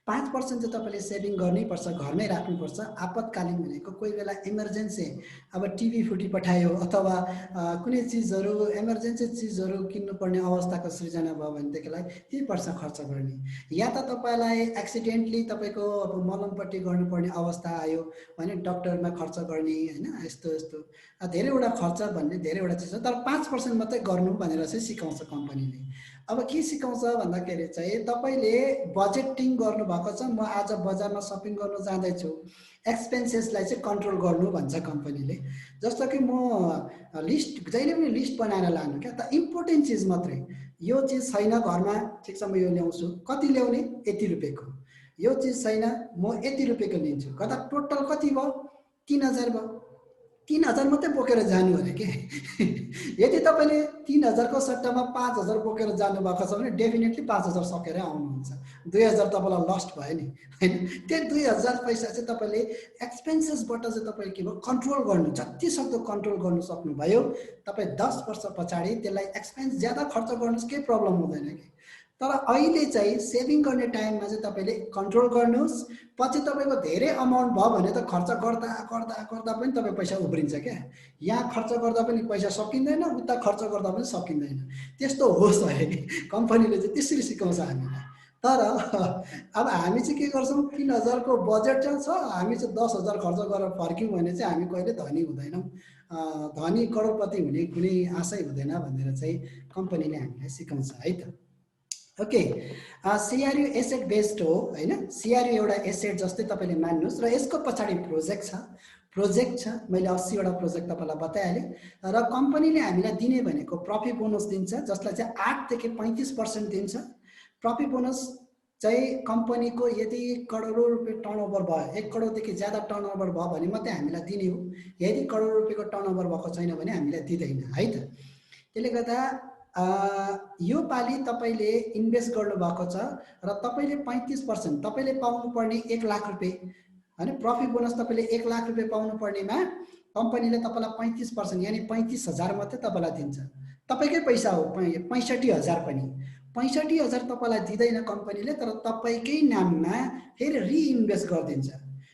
5% चाहिँ तपाईँले सेभिङ गर्नैपर्छ, घरमै राख्नुपर्छ। आपतकालीन भनेको कोही बेला इमर्जेन्सी, अब टिभी फुटिपठायो अथवा कुनै चिजहरू इमर्जेन्सी चिजहरू किन्नुपर्ने अवस्थाको सृजना भयो भनेदेखिलाई ती पैसा खर्च गर्ने, या त तपाईँलाई एक्सिडेन्टली तपाईँको अब मलमपट्टि गर्नुपर्ने अवस्था आयो भने डक्टरमा खर्च गर्ने होइन, यस्तो यस्तो धेरैवटा खर्च भन्ने धेरैवटा चिज हो। तर 5% मात्रै गर्नु भनेर चाहिँ सिकाउँछ कम्पनीले। अब के सिकाउँछ भन्दाखेरि चाहिँ तपाईँले बजेटिङ गर्नुभएको छ, म आज बजारमा सपिङ गर्नु जाँदैछु, एक्सपेन्सेसलाई चाहिँ कन्ट्रोल गर्नु भन्छ कम्पनीले। जस्तो कि म लिस्ट जहिले पनि लिस्ट बनाएर लानु क्या, त इम्पोर्टेन्ट चिज मात्रै, यो चिज छैन घरमा, ठिक छ म यो ल्याउँछु, कति ल्याउने, यति रुपियाँको, यो चिज छैन म यति रुपियाँको लिन्छु, गर्दा टोटल कति भयो, 3000 भयो, 3000 मात्रै बोकेर जानु अरे के। यदि तपाईँले 3000 को सट्टामा 5000 बोकेर जानुभएको छ भने डेफिनेटली 5000 सकेर आउनुहुन्छ, 2000 तपाईँलाई लस्ट भयो नि होइन। त्यो 2000 पैसा चाहिँ तपाईँले एक्सपेन्सेसबाट चाहिँ तपाईँले के भयो कन्ट्रोल गर्नु, जति सक्दो कन्ट्रोल गर्नु सक्नुभयो, तपाईँ 10 वर्ष पछाडि त्यसलाई एक्सपेन्स ज्यादा खर्च गर्नुहोस्, केही प्रब्लम हुँदैन कि। तर अहिले चाहिँ सेभिङ गर्ने टाइममा चाहिँ तपाईँले कन्ट्रोल गर्नुहोस्, पछि तपाईँको धेरै अमाउन्ट भयो भने त खर्च गर्दा गर्दा गर्दा पनि तपाईँ पैसा उब्रिन्छ क्या। यहाँ खर्च गर्दा पनि पैसा सकिँदैन, उता खर्च गर्दा पनि सकिँदैन, त्यस्तो होस् अरे कम्पनीले चाहिँ त्यसरी सिकाउँछ हामीलाई। तर अब हामी चाहिँ के गर्छौँ, 3000 को बजेट छ, हामी चाहिँ 10,000 खर्च गरेर फर्क्यौँ भने चाहिँ हामी कहिले धनी हुँदैनौँ, धनी करोडपति हुने कुनै आशै हुँदैन भनेर चाहिँ कम्पनीले हामीलाई सिकाउँछ है त। ओके, सिआरयू एसेट बेस्ड हो होइन, सिआरयू एउटा एसेट जस्तै तपाईँले मान्नुहोस् र यसको पछाडि प्रोजेक्ट छ। मैले 80वटा प्रोजेक्ट तपाईँलाई बताइहालेँ र कम्पनीले हामीलाई दिने भनेको प्रफिट बोनस दिन्छ, जसलाई चाहिँ 8 देखि 35% दिन्छ। प्रफिट बोनस चाहिँ कम्पनीको यदि करोडौँ रुपियाँ टर्नओभर भयो, 1 करोडदेखि ज्यादा टर्नओभर भयो भने मात्रै हामीलाई दिने हो, यदि करोड रुपियाँको टर्नओभर भएको छैन भने हामीलाई दिँदैन है त। त्यसले गर्दा यो पालि तपाईँले इन्भेस्ट गर्नुभएको छ र तपाईँले 35% तपाईँले पाउनुपर्ने 1 लाख रुपियाँ होइन, प्रफिट बोनस तपाईँले 1 लाख रुपियाँ पाउनुपर्नेमा कम्पनीले तपाईँलाई 35% यानि 35,000 मात्रै तपाईँलाई दिन्छ। तपाईँकै पैसा हो, 65,000 पनि 65,000 तपाईँलाई दिँदैन कम्पनीले, तर तपाईँकै नाममा फेरि रिइन्भेस्ट गरिदिन्छ।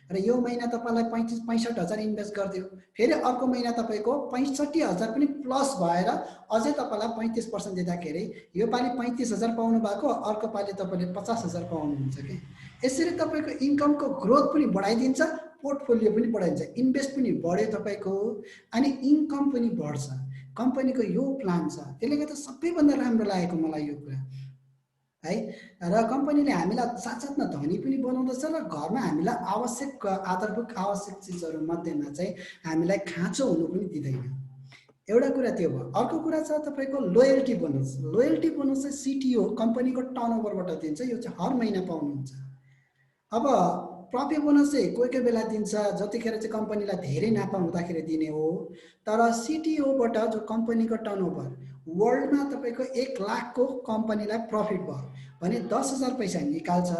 र यो महिना तपाईँलाई 65,000 इन्भेस्ट गरिदियो, फेरि अर्को महिना तपाईँको 65,000 पनि प्लस भएर अझै तपाईँलाई 35% दिँदाखेरि यो पालि 35,000 पाउनु भएको, अर्को पालि तपाईँले 50,000 पाउनुहुन्छ कि। यसरी तपाईँको इन्कमको ग्रोथ पनि बढाइदिन्छ, पोर्टफोलियो पनि बढाइदिन्छ, इन्भेस्ट पनि बढ्यो तपाईँको अनि इन्कम पनि बढ्छ। कम्पनीको यो प्लान छ, त्यसले गर्दा सबैभन्दा राम्रो लागेको मलाई यो कुरा है। र कम्पनीले हामीलाई साथसाथमा धनी पनि बनाउँदछ र घरमा हामीलाई आवश्यक आधारभूत आवश्यक चिजहरू मध्येमा चाहिँ हामीलाई खाँचो हुनु पनि दिँदैन। एउटा कुरा त्यो भयो। अर्को कुरा छ तपाईँको लोयल्टी बोनस। लोयल्टी बोनस चाहिँ सिटिओ कम्पनीको टर्नओभरबाट दिन्छ, यो चाहिँ हर महिना पाउनुहुन्छ। अब प्रफिट बोनस चाहिँ कोही कोही बेला दिन्छ जतिखेर चाहिँ कम्पनीलाई धेरै नाफा हुँदाखेरि दिने हो। तर सिटिओबाट जो कम्पनीको टर्नओभर वर्ल्डमा तपाईँको 1 लाखको कम्पनीलाई प्रफिट भयो भने 10,000 पैसा निकाल्छ,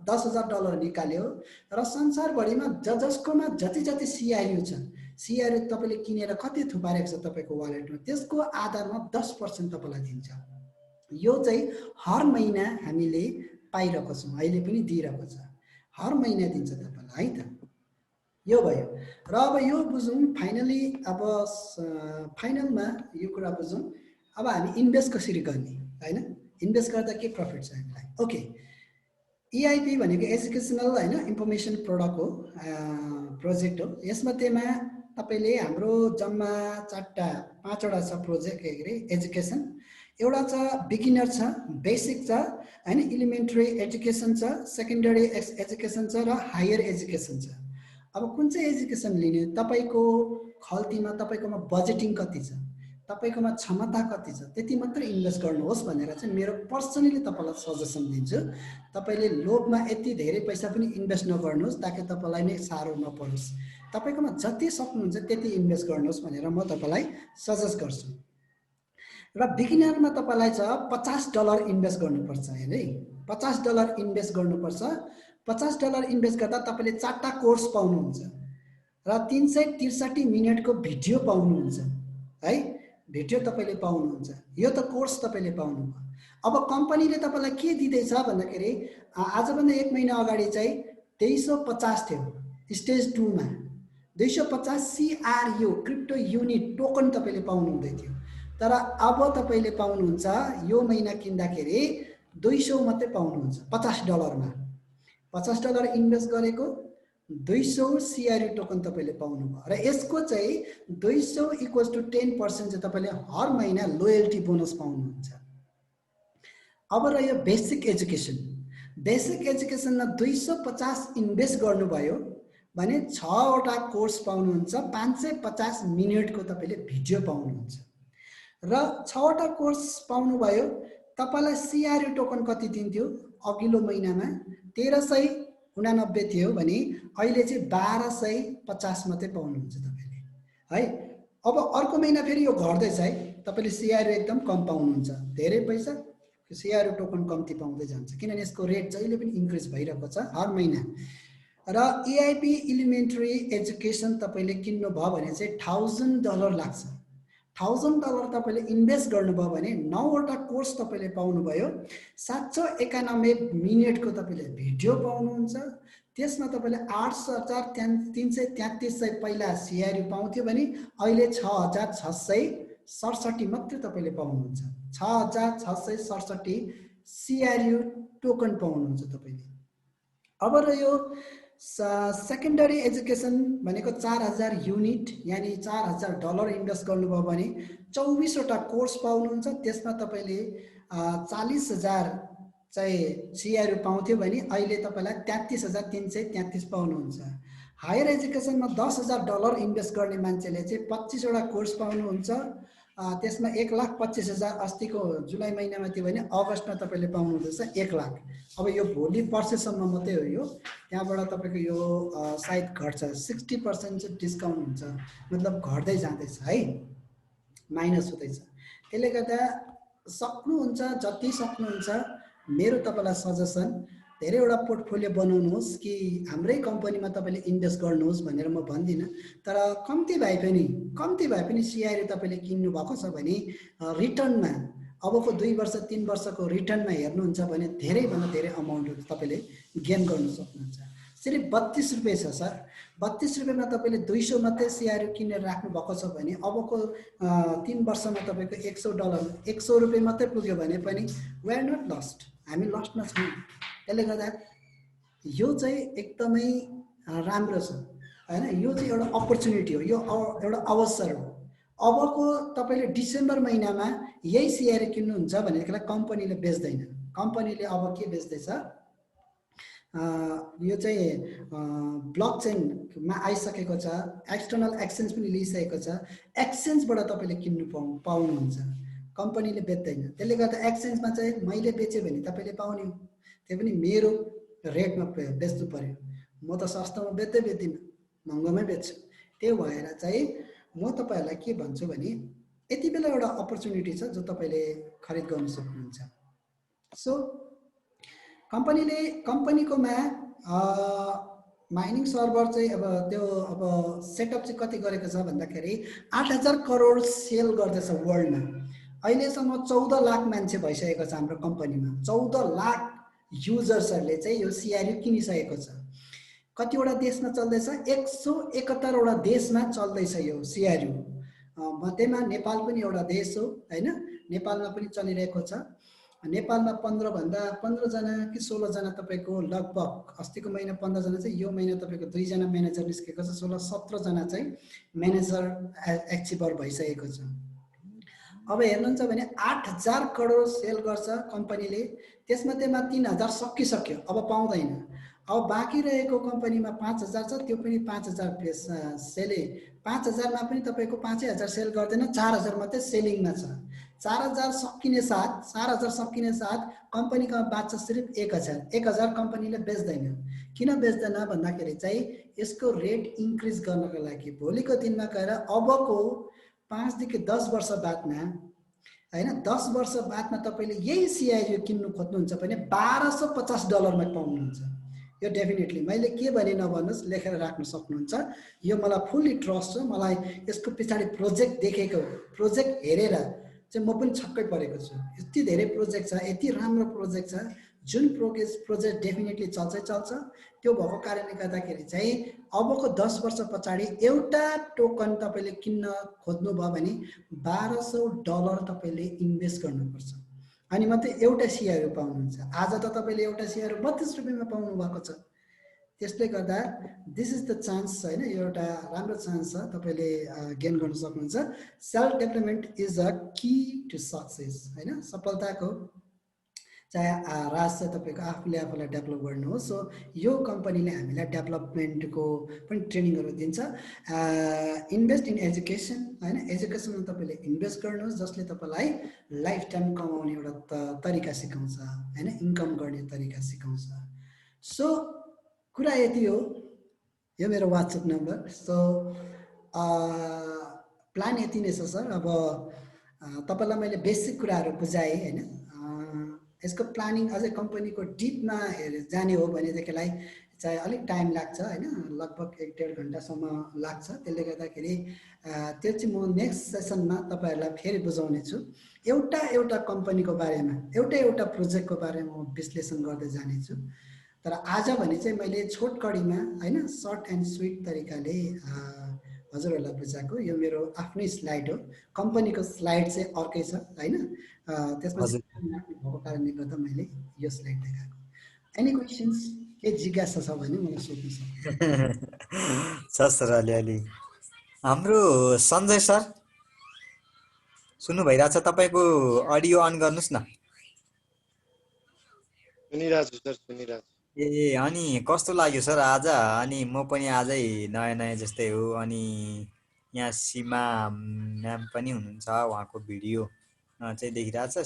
$10,000 निकाल्यो र संसारभरिमा जसकोमा जति जति सिआरयु छ, सिआरयु तपाईँले किनेर कति थुपारेको छ तपाईँको वालेटमा, त्यसको आधारमा 10% तपाईँलाई दिन्छ। यो चाहिँ हर महिना हामीले पाइरहेको छौँ, अहिले पनि दिइरहेको छ, हर महिना दिन्छ तपाईँलाई है त। यो भयो र अब यो बुझौँ फाइनली, अब फाइनलमा यो कुरा बुझौँ अब हामी इन्भेस्ट कसरी गर्ने हैन, इन्भेस्ट गर्दा के प्रफिट छ हामीलाई। ओके, EIP भनेको एजुकेसनल हैन इन्फर्मेसन प्रोडक्ट हो, प्रोजेक्ट हो। यसमध्येमा तपाईले हाम्रो जम्मा 5वटा छ प्रोजेक्ट, के अरे एजुकेसन, एउटा छ बिगिनर छ, बेसिक छ हैन, एलिमेन्टरी एजुकेसन छ, सेकेन्डरी एजुकेसन छ र हायर एजुकेसन छ। अब कुन चाहिँ एजुकेसन लिने, तपाईको खल्तीमा तपाईकोमा बजेटिङ कति छ, तपाईकोमा क्षमता कति छ, त्यति मात्र इन्भेस्ट गर्नुहोस् भनेर चाहिँ मेरो पर्सनली तपाईलाई सजेसन दिन्छु। तपाईले लोभमा यति धेरै पैसा पनि इन्भेस्ट नगर्नुहोस् ताकि तपाईलाई नै साह्रो नपरोस्। तपाईकोमा जति सक्नुहुन्छ त्यति इन्भेस्ट गर्नुहोस् भनेर म तपाईलाई सजेस्ट गर्छु। र बिगिनरमा तपाईलाई छ $50 इन्भेस्ट गर्नुपर्छ है, $50 इन्भेस्ट गर्नुपर्छ। $50 इन्भेस्ट गर्दा तपाईले 4टा कोर्स पाउनुहुन्छ र 363 मिनेटको भिडियो पाउनुहुन्छ है, भिडियो तपाईले पाउनुहुन्छ। यो त कोर्स तपाईले पाउनुभयो। अब कम्पनीले तपाईलाई के दिँदैछ भन्दाखेरि आजभन्दा 1 महिना अगाडि चाहिँ 2350 थियो, स्टेज 2 मा 250 CRU क्रिप्टो युनिट टोकन तपाईले पाउनु हुँदै थियो। तर अब तपाईले पाउनुहुन्छ यो महिना किन्दाखेरि 200 मात्रै पाउनुहुन्छ, $50 मा। $50 इन्भेस्ट गरेको 200 CRU टोकन तपाईले पाउनुभयो र यसको चाहिँ 200 = 10% चाहिँ तपाईले हर महिना लोयल्टी बोनस पाउनुहुन्छ। अब रह्यो बेसिक एजुकेसन, बेसिक एजुकेसनमा 250 इन्भेस्ट गर्नुभयो भने 6वटा कोर्स पाउनुहुन्छ, 550 मिनेटको तपाईले भिडियो पाउनुहुन्छ र 6वटा कोर्स पाउनुभयो। तपाईलाई CRU टोकन कति दिन्थ्यो अघिल्लो महिनामा, 1389 थियो भने अहिले चाहिँ 1250 मात्रै पाउनुहुन्छ तपाईले है। अब अर्को महिना फेरि यो घट्दैछ है, तपाईले CRU एकदम कम पाउनुहुन्छ, धेरै पैसा CRU टोकन कम्ती पाउँदै जान्छ किनभने यसको रेट जहिले पनि इन्क्रिज भइरहेको छ हर महिना। र EIP एलिमेन्टरी एजुकेसन तपाईले किन्नु भयो भने चाहिँ $1000 लाग्छ। $1000 तपाईले इन्भेस्ट गर्नुभयो भने 9वटा कोर्स तपाईले पाउनुभयो, 791 मिनेटको तपाईले भिडियो पाउनुहुन्छ। त्यसमा तपाईले 8333 पहिला CRU पाउँथ्यो भने अहिले 6667 मात्रै तपाईले पाउनुहुन्छ, 6667 CRU टोकन पाउनुहुन्छ तपाईले। अब र यो सेकेन्डरी एजुकेसन भनेको 4000 युनिट यानी $4000 इन्भेस्ट गर्नुभयो भने 24वटा कोर्स पाउनुहुन्छ। त्यसमा तपाईले 40,000 चाहिँ CRU पाउँथ्यो भने अहिले तपाईलाई 33,333 पाउनुहुन्छ। हायर एजुकेसनमा $10,000 इन्भेस्ट गर्ने मान्छेले चाहिँ 25वटा कोर्स पाउनुहुन्छ। त्यसमा 1,25,000 अस्तिको जुलाई महिनामा थियो भने अगस्तमा तपाईले पाउनुहुँदैछ 1 लाख। अब यो भोलि पर्सेसम्म मात्रै हो, यो त्यहाँबाट तपाईको यो सायद घट्छ, 60% चाहिँ डिस्काउन्ट हुन्छ, मतलब घट्दै जाँदैछ है, माइनस हुँदैछ। त्यसले गर्दा सक्नुहुन्छ जति सक्नुहुन्छ मेरो तपाईलाई सजेसन धेरैवटा पोर्टफोलियो बनाउनुहोस् कि हाम्रै कम्पनीमा तपाईले इन्भेस्ट गर्नुहोस् भनेर म भन्दिनँ। तर कम्ती भए पनि CRU तपाईले किन्नु भएको छ भने रिटर्नमा अबको 2 वर्ष 3 वर्षको रिटर्नमा हेर्नुहुन्छ भने धेरैभन्दा धेरै अमाउन्ट तपाईले गेन गर्न सक्नुहुन्छ। सिर्फ 32 रुपैयाँ छ सर, 32 रुपैयाँमा तपाईले 200 मात्रै CRU किनेर राख्नु भएको छ भने अबको 3 वर्षमा तपाईको $100 रुपैयाँ मात्रै पुग्यो भने पनि वी आर नट लस्ट, हामी लस्टमा छौँ। त्यसले गर्दा यो चाहिँ एकदमै राम्रो छ हैन, यो चाहिँ एउटा अपर्च्युनिटी हो, यो एउटा अवसर हो। अबको तपाईले डिसेम्बर महिनामा यही CRU किन्नुहुन्छ भनेदेखिलाई कम्पनीले बेच्दैन। कम्पनीले अब के बेच्दैछ, यो चाहिँ ब्लकचेनमा आइसकेको छ, एक्सटर्नल एक्सचेन्ज पनि लिइसकेको छ, एक्सचेन्जबाट तपाईले किन्नु पाउनुहुन्छ, कम्पनीले बेच्दैन। त्यसले गर्दा एक्सचेन्जमा चाहिँ मैले बेचे भने तपाईले पाउने, त्यो पनि मेरो रेटमा बेच्नु पर्यो। म त सस्तोमा बेच्दिनँ, महँगोमै बेच्छु। त्यो भएर चाहिँ म तपाईँहरूलाई के भन्छु भने यति बेला एउटा अपर्च्युनिटी छ जो तपाईँले खरिद गर्न सक्नुहुन्छ। सो कम्पनीकोमा माइनिङ सर्भर चाहिँ अब सेटअप चाहिँ कति गरेको छ भन्दाखेरि 8,000 करोड सेल गर्दैछ वर्ल्डमा। अहिलेसम्म 14 लाख मान्छे भइसकेको छ हाम्रो कम्पनीमा। 14 लाख युजर्सहरूले चाहिँ यो सिआरयु किनिसकेको छ। कतिवटा देशमा चल्दैछ? 171वटा देशमा चल्दैछ यो सिआरयु। मध्येमा नेपाल पनि एउटा देश हो हैन, नेपालमा पनि चलिरहेको छ। नेपालमा 15 जना कि 16 जना तपाईँको लगभग अस्तिको महिना 15 जना चाहिँ, यो महिना तपाईँको 2 जना म्यानेजर निस्केको छ। 16-17 जना चाहिँ म्यानेजर एचिभर भइसकेको छ। अब हेर्नुहुन्छ भने 8,000 करोड सेल गर्छ कम्पनीले, त्यसमध्येमा 3,000 सकिसक्यो, अब पाउँदैन। अब बाँकी रहेको कम्पनीमा 5,000 छ, त्यो पनि 5,000 सेले। 5,000मा पनि तपाईँको 5,000 सेल गर्दैन, 4,000 मात्रै सेलिङमा छ। 4,000 सकिने साथ कम्पनीका बाँच्छ सिर्फ 1,000। 1,000 कम्पनीले बेच्दैन। किन बेच्दैन भन्दाखेरि चाहिँ यसको रेट इन्क्रिज गर्नको लागि भोलिको दिनमा गएर अबको 5 देखि 10 वर्ष बादमा हैन, 10 वर्ष बादमा तपाईँले यही सिआरयु किन्नु खोज्नुहुन्छ भने $1,250 पाउनुहुन्छ। यो डेफिनेटली मैले के भने नभन्नुहोस्, लेखेर राख्न सक्नुहुन्छ। यो मलाई फुल्ली ट्रस्ट छ। मलाई यसको पछाडि प्रोजेक्ट देखेको, प्रोजेक्ट हेरेर चाहिँ म पनि छक्कै परेको छु। यति धेरै प्रोजेक्ट छ, यति राम्रो प्रोजेक्ट छ, जुन प्रोजेक्ट डेफिनेटली चल्छ। त्यो भएको कारणले गर्दाखेरि चाहिँ अबको 10 वर्ष पछाडि एउटा टोकन तपाईँले किन्न खोज्नुभयो भने $1,200 तपाईँले इन्भेस्ट गर्नुपर्छ, अनि मात्रै एउटा सिआरयु पाउनुहुन्छ। आज त तपाईँले एउटा सिआरयु 32 रुपियाँमा पाउनु भएको छ। त्यसले गर्दा दिस इज द चान्स हैन, यो एउटा राम्रो चान्स छ, तपाईँले गेन गर्न सक्नुहुन्छ। Self development is a key to success हैन, सफलताको चाहे राज चाहिँ तपाईँको आफूलाई डेभलप गर्नु हो। सो यो कम्पनीले हामीलाई डेभलपमेन्टको पनि ट्रेनिङहरू दिन्छ। इन्भेस्ट इन एजुकेसन हैन, एजुकेसनमा तपाईँले इन्भेस्ट गर्नुहोस्, जसले तपाईँलाई लाइफ टाइम कमाउने एउटा तरिका सिकाउँछ हैन, इन्कम गर्ने तरिका सिकाउँछ। सो कुरा यति हो। यो मेरो वाट्सएप नम्बर। सो प्लान यति नै छ सर। अब तपाईँलाई मैले बेसिक कुराहरू बुझाएँ हैन। यसको प्लानिङ अझै कम्पनीको डिपमा जाने हो भनेदेखिलाई चाहिँ अलिक टाइम लाग्छ हैन, लगभग 1-1.5 घन्टासम्म लाग्छ। त्यसले गर्दाखेरि त्यो चाहिँ म नेक्स्ट सेसनमा तपाईँहरूलाई फेरि बुझाउने छु। एउटा कम्पनीको बारेमा, एउटा प्रोजेक्टको बारेमा म विश्लेषण गर्दै जानेछु। तर आज भने चाहिँ मैले छोटकरीमा हैन, सर्ट एन्ड स्विट तरिकाले हजुरहरूलाई बुझाएको। यो मेरो आफ्नै स्लाइड हो, कम्पनीको स्लाइड चाहिँ अर्कै छ हैन, त्यसमा भएको कारणले गर्दा मैले यो स्लाइड देखाएको। एनी क्वेसन्स, के जिज्ञासा छ भने मलाई सोध्नु सक्नुहुन्छ। छ सर अलिअलि। हाम्रो सञ्जय सर सुन्नु भइरहेछ? तपाईँको अडियो अन गर्नुहोस् न। सुनिरहेछु सर, सुनिरहेछु। ए अनि कस्तो लाग्यो सर आज? अनि म पनि आजै नयाँ जस्तै हो। अनि यहाँ सीमा म्याम पनि हुनुहुन्छ, उहाँको भिडियो चाहिँ देखिरहेछ,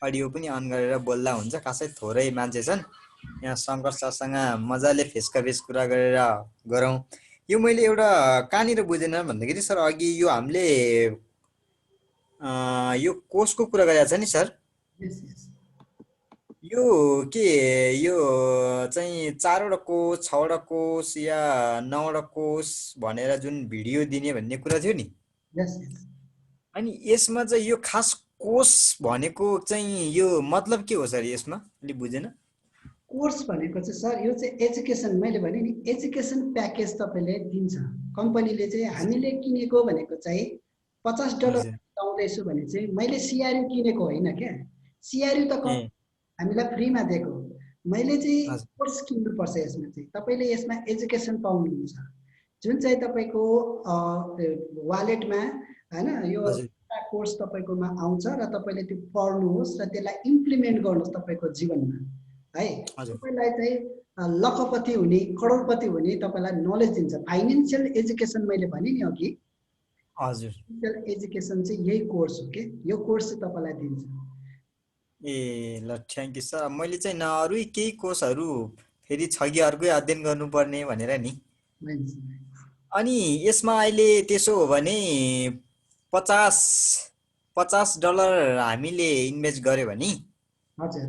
अडियो पनि अन गरेर बोल्दा हुन्छ। खासै थोरै मान्छे छन् यहाँ। शङ्कर सरसँग मजाले फेसका फेस कुरा गरेर गरौँ। यो मैले एउटा कहाँनिर बुझेन भन्दाखेरि सर, अघि यो हामीले यो कोषको कुरा गरेको छ नि सर, यो के यो चाहिँ 4वटा कोष, 6वटा कोष या 9वटा कोष भनेर जुन भिडियो दिने भन्ने कुरा थियो नि। अनि यसमा चाहिँ यो खास कोर्स भनेको चाहिँ यो मतलब के हो सर? यसमा अलि बुझेन। कोर्स भनेको चाहिँ सर यो चाहिँ एजुकेसन, मैले भने नि एजुकेसन प्याकेज तपाईँले दिन्छ कम्पनीले। चाहिँ हामीले किनेको भनेको चाहिँ $50 पाउँदैछु भने चाहिँ मैले सिआरयु किनेको होइन क्या। सिआरयु त हामीलाई फ्रीमा दिएको। मैले चाहिँ कोर्स किन्नुपर्छ। यसमा चाहिँ तपाईँले यसमा एजुकेसन पाउनुहुन्छ, जुन चाहिँ तपाईँको वालेटमा हैन, यो कोर्स तपाईँकोमा आउँछ र तपाईँले त्यो पढ्नुहोस् र त्यसलाई इम्प्लिमेन्ट गर्नुहोस् तपाईँको जीवनमा है। तपाईँलाई चाहिँ लखपति हुने, करोडपति हुने तपाईँलाई नलेज दिन्छ। फाइनेन्शियल एजुकेसन मैले भने नि अघि, हजुर, फाइनेन्शियल एजुकेसन चाहिँ यही कोर्स हो के। यो कोर्स चाहिँ तपाईँलाई दिन्छ। ए ल, थ्याङ्क यू सर। मैले चाहिँ न अरू केही कोर्सहरू फेरि छ कि अर्कै अध्ययन गर्नुपर्ने भनेर नि। होइन। अनि यसमा अहिले त्यसो हो भने 50 $50 हामीले इन्भेस्ट गर्यो भने हजुर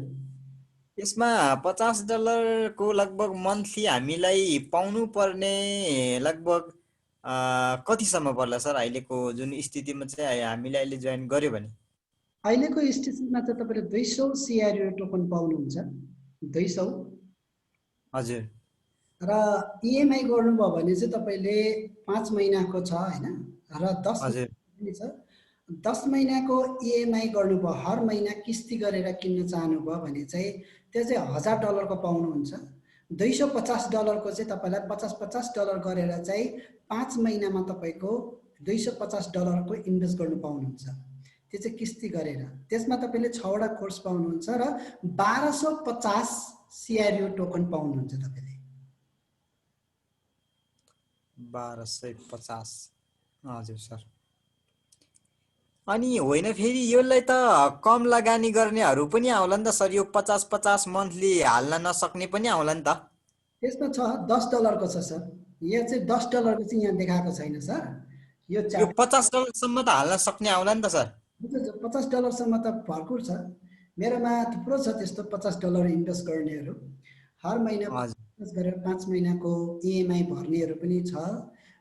यसमा $50 को लगभग मन्थली हामीलाई पाउनु पर्ने लगभग कतिसम्म पर्ला सर अहिलेको जुन स्थितिमा चाहिँ हामीले अहिले जोइन गर्यो भने? अहिलेको स्थितिमा त तपाईँले 200 CRU टोकन पाउनुहुन्छ, 200। हजुर र इएमआई गर्नुभयो भने चाहिँ तपाईँले 5 महिनाको छ होइन, र 10 हजुर पनि छ। 10 महिनाको इएमआई गर्नुभयो, हर महिना किस्ती गरेर किन्न चाहनुभयो भने चाहिँ त्यो चाहिँ $1000 को पाउनुहुन्छ। $250 को चाहिँ तपाईँलाई $50 गरेर चाहिँ 5 महिनामा तपाईँको $250 को इन्भेस्ट गर्नु पाउनुहुन्छ, त्यो चाहिँ किस्ती गरेर। त्यसमा तपाईँले 6 वटा कोर्स पाउनुहुन्छ र 1250 CRU टोकन पाउनुहुन्छ तपाईँले। 1250 हजुर सर। अनि होइन फेरि यसलाई त कम लगानी गर्नेहरू पनि आउला नि त सर, यो 50 मन्थली हाल्न नसक्ने पनि आउला नि त? त्यसमा छ $10 को छ सर, यहाँ चाहिँ $10 को चाहिँ यहाँ देखाएको छैन सर। यो यो $50 सम्म त हाल्न सक्ने आउला नि त सर? $50 सम्म त भरपुर छ, मेरोमा थुप्रो छ त्यस्तो $50 इन्भेस्ट गर्नेहरू। हर महिना इन्भेस्ट गरेर 5 महिनाको इएमआई भर्नेहरू पनि छ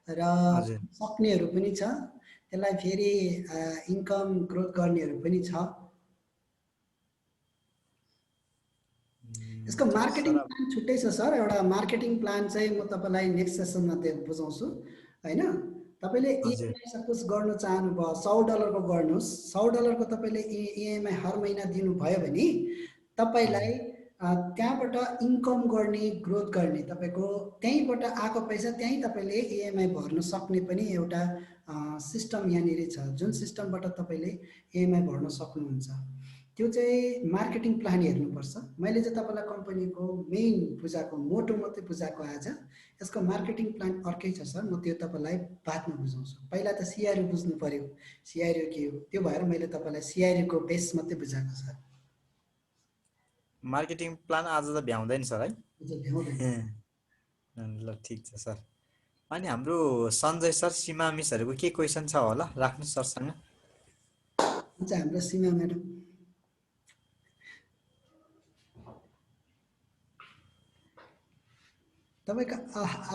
र सक्नेहरू पनि छ, त्यसलाई फेरि इन्कम ग्रोथ गर्नेहरू पनि छ। यसको मार्केटिङ प्लान छुट्टै छ सर। एउटा मार्केटिङ प्लान चाहिँ म तपाईँलाई नेक्स्ट सेसनमा बुझाउँछु होइन। तपाईँले इएमआई सपोज गर्नु चाहनुभयो $100 को गर्नुहोस्, $100 को तपाईँले इएमआई हर महिना दिनुभयो भने तपाईँलाई त्यहाँबाट इन्कम गर्ने, ग्रोथ गर्ने, तपाईँको त्यहीँबाट आएको पैसा त्यहीँ तपाईँले इएमआई भर्न सक्ने पनि एउटा सिस्टम यहाँनिर छ, जुन सिस्टमबाट तपाईँले इएमआई भर्न सक्नुहुन्छ। त्यो चाहिँ मार्केटिङ प्लान हेर्नुपर्छ। मैले चाहिँ तपाईँलाई कम्पनीको मेन बुझाएको, मोटो मात्रै बुझाएको आज। यसको मार्केटिङ प्लान अर्कै छ सर, म त्यो तपाईँलाई बादमा बुझाउँछु। पहिला त CRU बुझ्नु पर्यो, CRU के हो, त्यो भएर मैले तपाईँलाई CRU को बेस मात्रै बुझाएको सर। मार्केटिङ प्लान आज त भ्याउँदैन सर है? भ्याउँदैन। ल ठिक छ सर। अनि हाम्रो सञ्जय सर, सीमा मिसहरूको के क्वेसन छ होला राख्नु सरसँग? हुन्छ, हाम्रो सीमा म्याडम। तपाईँको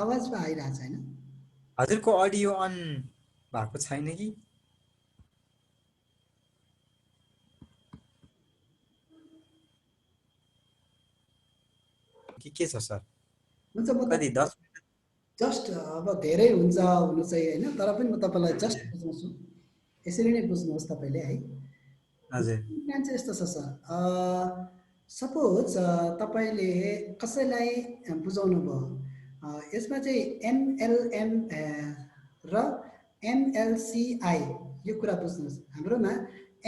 आवाज पो आइरहेको छैन। हजुरको अडियो अन भएको छैन कि के छ सर? हुन्छ, म कति 10 मिनेट जस्ट अब धेरै हुन्छ हुनु चाहिँ होइन, तर पनि म तपाईँलाई जस्ट बुझाउँछु, यसरी नै बुझ्नुहोस् तपाईँले है। हजुर प्लान चाहिँ यस्तो छ सर, सपोज तपाईँले कसैलाई बुझाउनु भयो, यसमा चाहिँ MLM र MLCI यो कुरा बुझ्नुहोस्। हाम्रोमा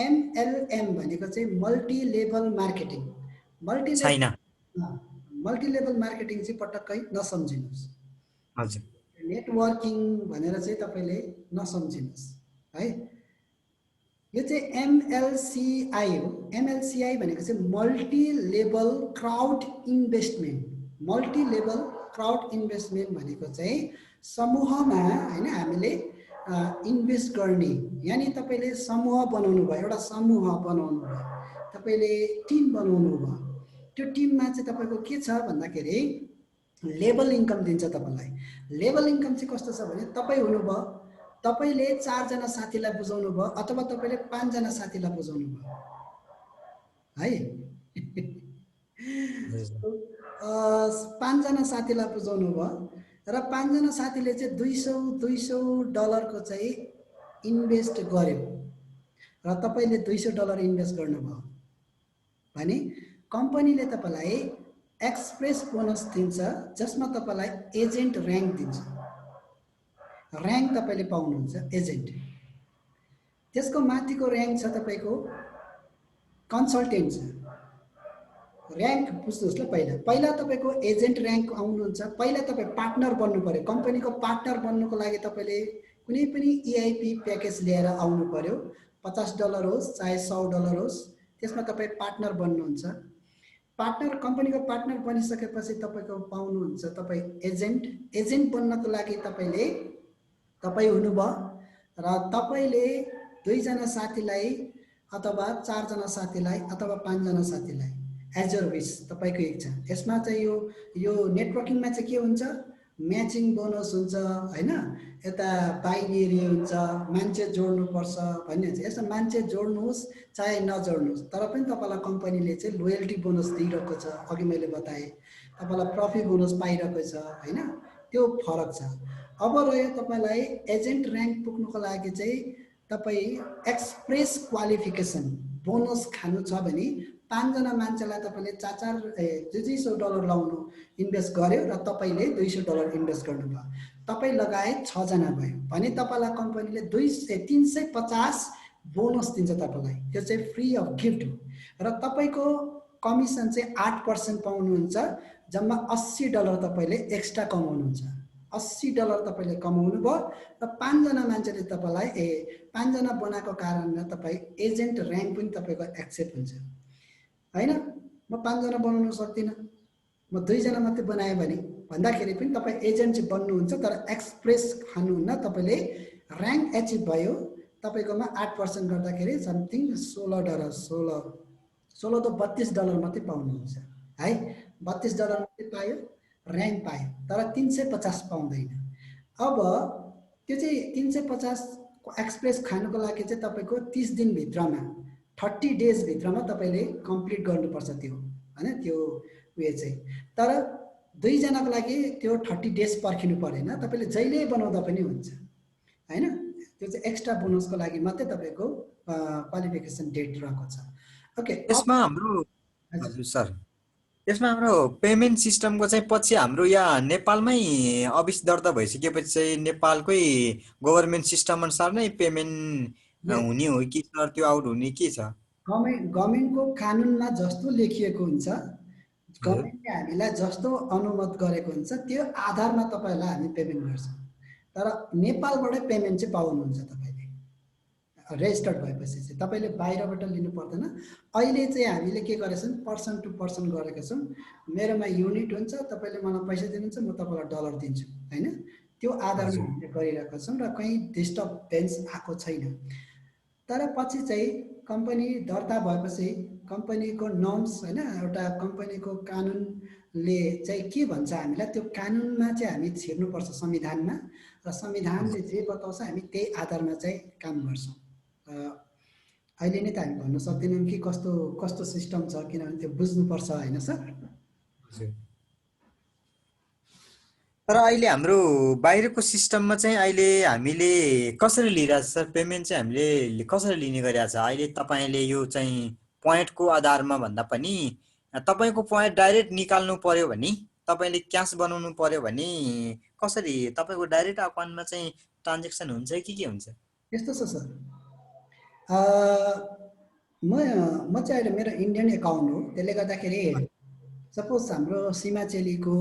MLM भनेको चाहिँ multi level marketing, multi level marketing चाहिँ पटक्कै नसम्झिनुहोस्। हजुर नेटवर्किङ भनेर चाहिँ तपाईँले नसम्झिनुहोस् है। यो चाहिँ MLCI हो। MLCI भनेको चाहिँ multi level crowd investment. Multi level crowd investment भनेको चाहिँ समूहमा होइन हामीले इन्भेस्ट गर्ने, यानि तपाईँले समूह बनाउनु भयो, एउटा समूह बनाउनु भयो, तपाईँले टिम बनाउनु भयो। त्यो टिममा चाहिँ तपाईँको के छ भन्दाखेरि लेभल इन्कम दिन्छ तपाईँलाई। लेभल इन्कम चाहिँ कस्तो छ भने तपाईँ हुनुभयो, तपाईँले 4 जना साथीलाई बुझाउनु भयो अथवा तपाईँले 5 जना साथीलाई बुझाउनु भयो है। 5 जना साथीलाई बुझाउनु भयो र 5 जना साथीले चाहिँ $200 को चाहिँ इन्भेस्ट गर्यो र तपाईँले $200 इन्भेस्ट गर्नुभयो भने कम्पनीले तपाईँलाई एक्सप्रेस बोनस दिन्छ, जसमा तपाईँलाई एजेन्ट र्याङ्क दिन्छ। र्याङ्क तपाईँले पाउनुहुन्छ एजेन्ट। त्यसको माथिको र्याङ्क छ तपाईँको कन्सल्टेन्ट छ। र्याङ्क बुझ्नुहोस् ल, पहिला तपाईँको एजेन्ट र्याङ्क आउनुहुन्छ। पहिला तपाईँ पार्टनर बन्नु पर्यो। कम्पनीको पार्टनर बन्नुको लागि तपाईँले कुनै पनि EIP प्याकेज लिएर आउनु पर्यो। $50 होस् चाहे $100 होस्, त्यसमा तपाईँ पार्टनर बन्नुहुन्छ। पार्टनर कम्पनीको पार्टनर बनिसकेपछि तपाईँको पाउनुहुन्छ तपाईँ एजेन्ट बन्नको लागि तपाईँ हुनुभयो र तपाईँले 2 जना साथीलाई अथवा 4 जना साथीलाई अथवा 5 जना साथीलाई एज योर विस तपाईँको इच्छा। यसमा चाहिँ यो नेटवर्किङमा चाहिँ के हुन्छ, म्याचिङ बोनस हुन्छ हैन, यता बाइनेरी हुन्छ, मान्छे जोड्नुपर्छ भन्ने हुन्छ। यसमा मान्छे जोड्नुहोस् चाहे नजोड्नुहोस् तर पनि तपाईँलाई कम्पनीले चाहिँ लोयल्टी बोनस दिइरहेको छ। अघि मैले बताएँ तपाईँलाई प्रफिट बोनस पाइरहेको छ हैन, त्यो फरक छ। अब रह्यो तपाईँलाई एजेन्ट र्याङ्क पुग्नुको लागि चाहिँ तपाईँ एक्सप्रेस क्वालिफिकेसन बोनस खानु छ भने 5 जना मान्छेलाई तपाईँले $200 लाउनु इन्भेस्ट गर्यो र तपाईँले $200 इन्भेस्ट गर्नुभयो, तपाईँ लगायत 6 जना भयो भने तपाईँलाई कम्पनीले 350 बोनस दिन्छ तपाईँलाई। त्यो चाहिँ फ्री अफ गिफ्ट हो र तपाईँको कमिसन चाहिँ 8% पाउनुहुन्छ। जम्मा $80 तपाईँले एक्स्ट्रा कमाउनुहुन्छ। $80 तपाईँले कमाउनु भयो र 5 जना मान्छेले तपाईँलाई 5 जना बनाएको कारणले तपाईँ एजेन्ट र्याङ्क पनि तपाईँको एक्सेप्ट हुन्छ हैन। म 5 जना बनाउन सक्दिनँ, म 2 जना मात्रै बनाएँ भने भन्दाखेरि पनि तपाईँ एजेन्ट चाहिँ बन्नुहुन्छ तर एक्सप्रेस खानुहुन्न। तपाईँले र्याङ्क एचिभ भयो, तपाईँकोमा 8% गर्दाखेरि समथिङ $16 16 त $32 मात्रै पाउनुहुन्छ है। $32 मात्रै पायो, र्याङ्क पायो तर 350 पाउँदैन। अब त्यो चाहिँ 350 एक्सप्रेस खानुको लागि चाहिँ तपाईँको 30 दिनभित्रमा 30 डेज भित्रमा तपाईँले कम्प्लिट गर्नुपर्छ त्यो हैन। त्यो उयो चाहिँ तर 2 जनाको लागि त्यो 30 डेज पर्खिनु परेन, तपाईँले जहिले बनाउँदा पनि हुन्छ हैन। त्यो चाहिँ एक्स्ट्रा बोनसको लागि मात्रै तपाईँको क्वालिफिकेसन डेट रहेको छ। ओके, यसमा हाम्रो हजुर सर, यसमा हाम्रो पेमेन्ट सिस्टमको चाहिँ पछि हाम्रो यहाँ नेपालमै अफिस दर्ता भइसकेपछि चाहिँ नेपालकै गभर्नमेन्ट सिस्टम अनुसार नै पेमेन्ट हुने हो कि सर, त्यो आउट हुने के छ? गभर्नमेन्टको कानुनमा जस्तो लेखिएको हुन्छ, गभर्नमेन्टले हामीलाई जस्तो अनुमत गरेको हुन्छ त्यो आधारमा तपाईँलाई हामी पेमेन्ट गर्छौँ। तर नेपालबाटै पेमेन्ट चाहिँ पाउनुहुन्छ तपाईँले रेजिस्टर्ड भएपछि चाहिँ। तपाईँले बाहिरबाट लिनु पर्दैन। अहिले चाहिँ हामीले के गरेको छौँ, पर्सन टु पर्सन गरेको छौँ। मेरोमा युनिट हुन्छ, तपाईँले मलाई पैसा दिनुहुन्छ, म तपाईँलाई डलर दिन्छु हैन। त्यो आधारमा हामीले गरिरहेका छौँ र कहीँ डिस्टर्बेन्स आएको छैन। तर पछि चाहिँ कम्पनी दर्ता भएपछि कम्पनीको नर्म्स हैन, एउटा कम्पनीको कानुनले चाहिँ के भन्छ हामीलाई, त्यो कानुनमा चाहिँ हामी छिर्नुपर्छ संविधानमा, र संविधानले जे बताउँछ हामी त्यही आधारमा चाहिँ काम गर्छौँ। अहिले नै त हामी भन्न सक्दैनौँ कि कस्तो कस्तो सिस्टम छ, किनभने त्यो बुझ्नुपर्छ हैन सर। तर अहिले हाम्रो बाहिरको सिस्टममा चाहिँ अहिले हामीले कसरी लिइरहेछ सर पेमेन्ट चाहिँ हामीले कसरी लिने गरिरहेछ? अहिले तपाईँले यो चाहिँ पोइन्टको आधारमा भन्दा पनि तपाईँको पोइन्ट डाइरेक्ट निकाल्नु पर्यो भने, तपाईँले क्यास बनाउनु पर्यो भने कसरी तपाईँको डाइरेक्ट अकाउन्टमा चाहिँ ट्रान्जेक्सन हुन्छ कि के हुन्छ? यस्तो छ सर, म चाहिँ अहिले मेरो इन्डियन एकाउन्ट हो, त्यसले गर्दाखेरि सपोज हाम्रो सीमा चेलीको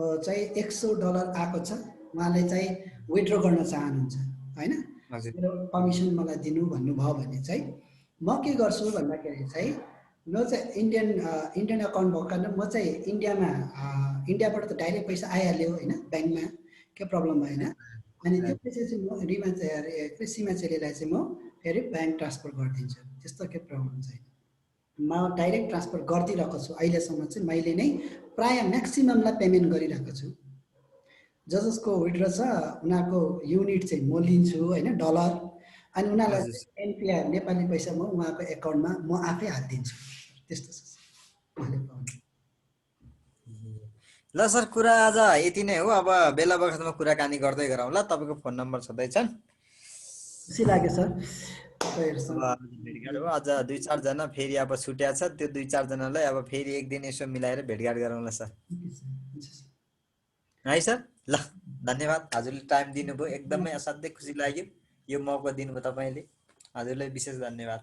चाहिँ $100 आएको छ, उहाँले चाहिँ विथड्र गर्न चाहनुहुन्छ हैन, मेरो कमिसन मलाई दिनु भन्नुभयो भने चाहिँ म के गर्छु भन्दाखेरि चाहिँ म चाहिँ इन्डियन अकाउन्ट भएको कारण म चाहिँ इन्डियाबाट त डाइरेक्ट पैसा आइहाल्यो हैन, ब्याङ्कमा के प्रब्लम भएन। अनि त्यो पैसा चाहिँ म सीमा चेलीलाई चाहिँ म फेरि ब्याङ्क ट्रान्सफर गरिदिन्छु, त्यस्तो के प्रब्लम छैन। म डाइरेक्ट ट्रान्सफर गरिदिरहेको छु। अहिलेसम्म चाहिँ मैले नै प्रायः म्याक्सिममलाई पेमेन्ट गरिरहेको छु। जसको विथड्र छ उनीहरूको युनिट चाहिँ म लिन्छु हैन, डलर, अनि उनीहरूलाई एनपिआर नेपाली पैसा म उहाँको एकाउन्टमा म आफै हालिदिन्छु। त्यस्तो छ उहाँले पाउने। ल सर, कुरा आज यति नै हो। अब बेला बखतमा कुराकानी गर्दै गरौँ ल। तपाईँको फोन नम्बर छँदैछन्? खुसी लाग्यो सर। भेटघाट हो आज 2-4 जना फेरि अब छुट्या छ, त्यो 2-4 जनालाई अब फेरि एक दिन यसो मिलाएर भेटघाट गरौँला सर, है सर। ल धन्यवाद, हजुरले टाइम दिनुभयो, एकदमै असाध्यै खुसी लाग्यो यो मौका दिनुभयो तपाईँले। हजुरलाई विशेष धन्यवाद।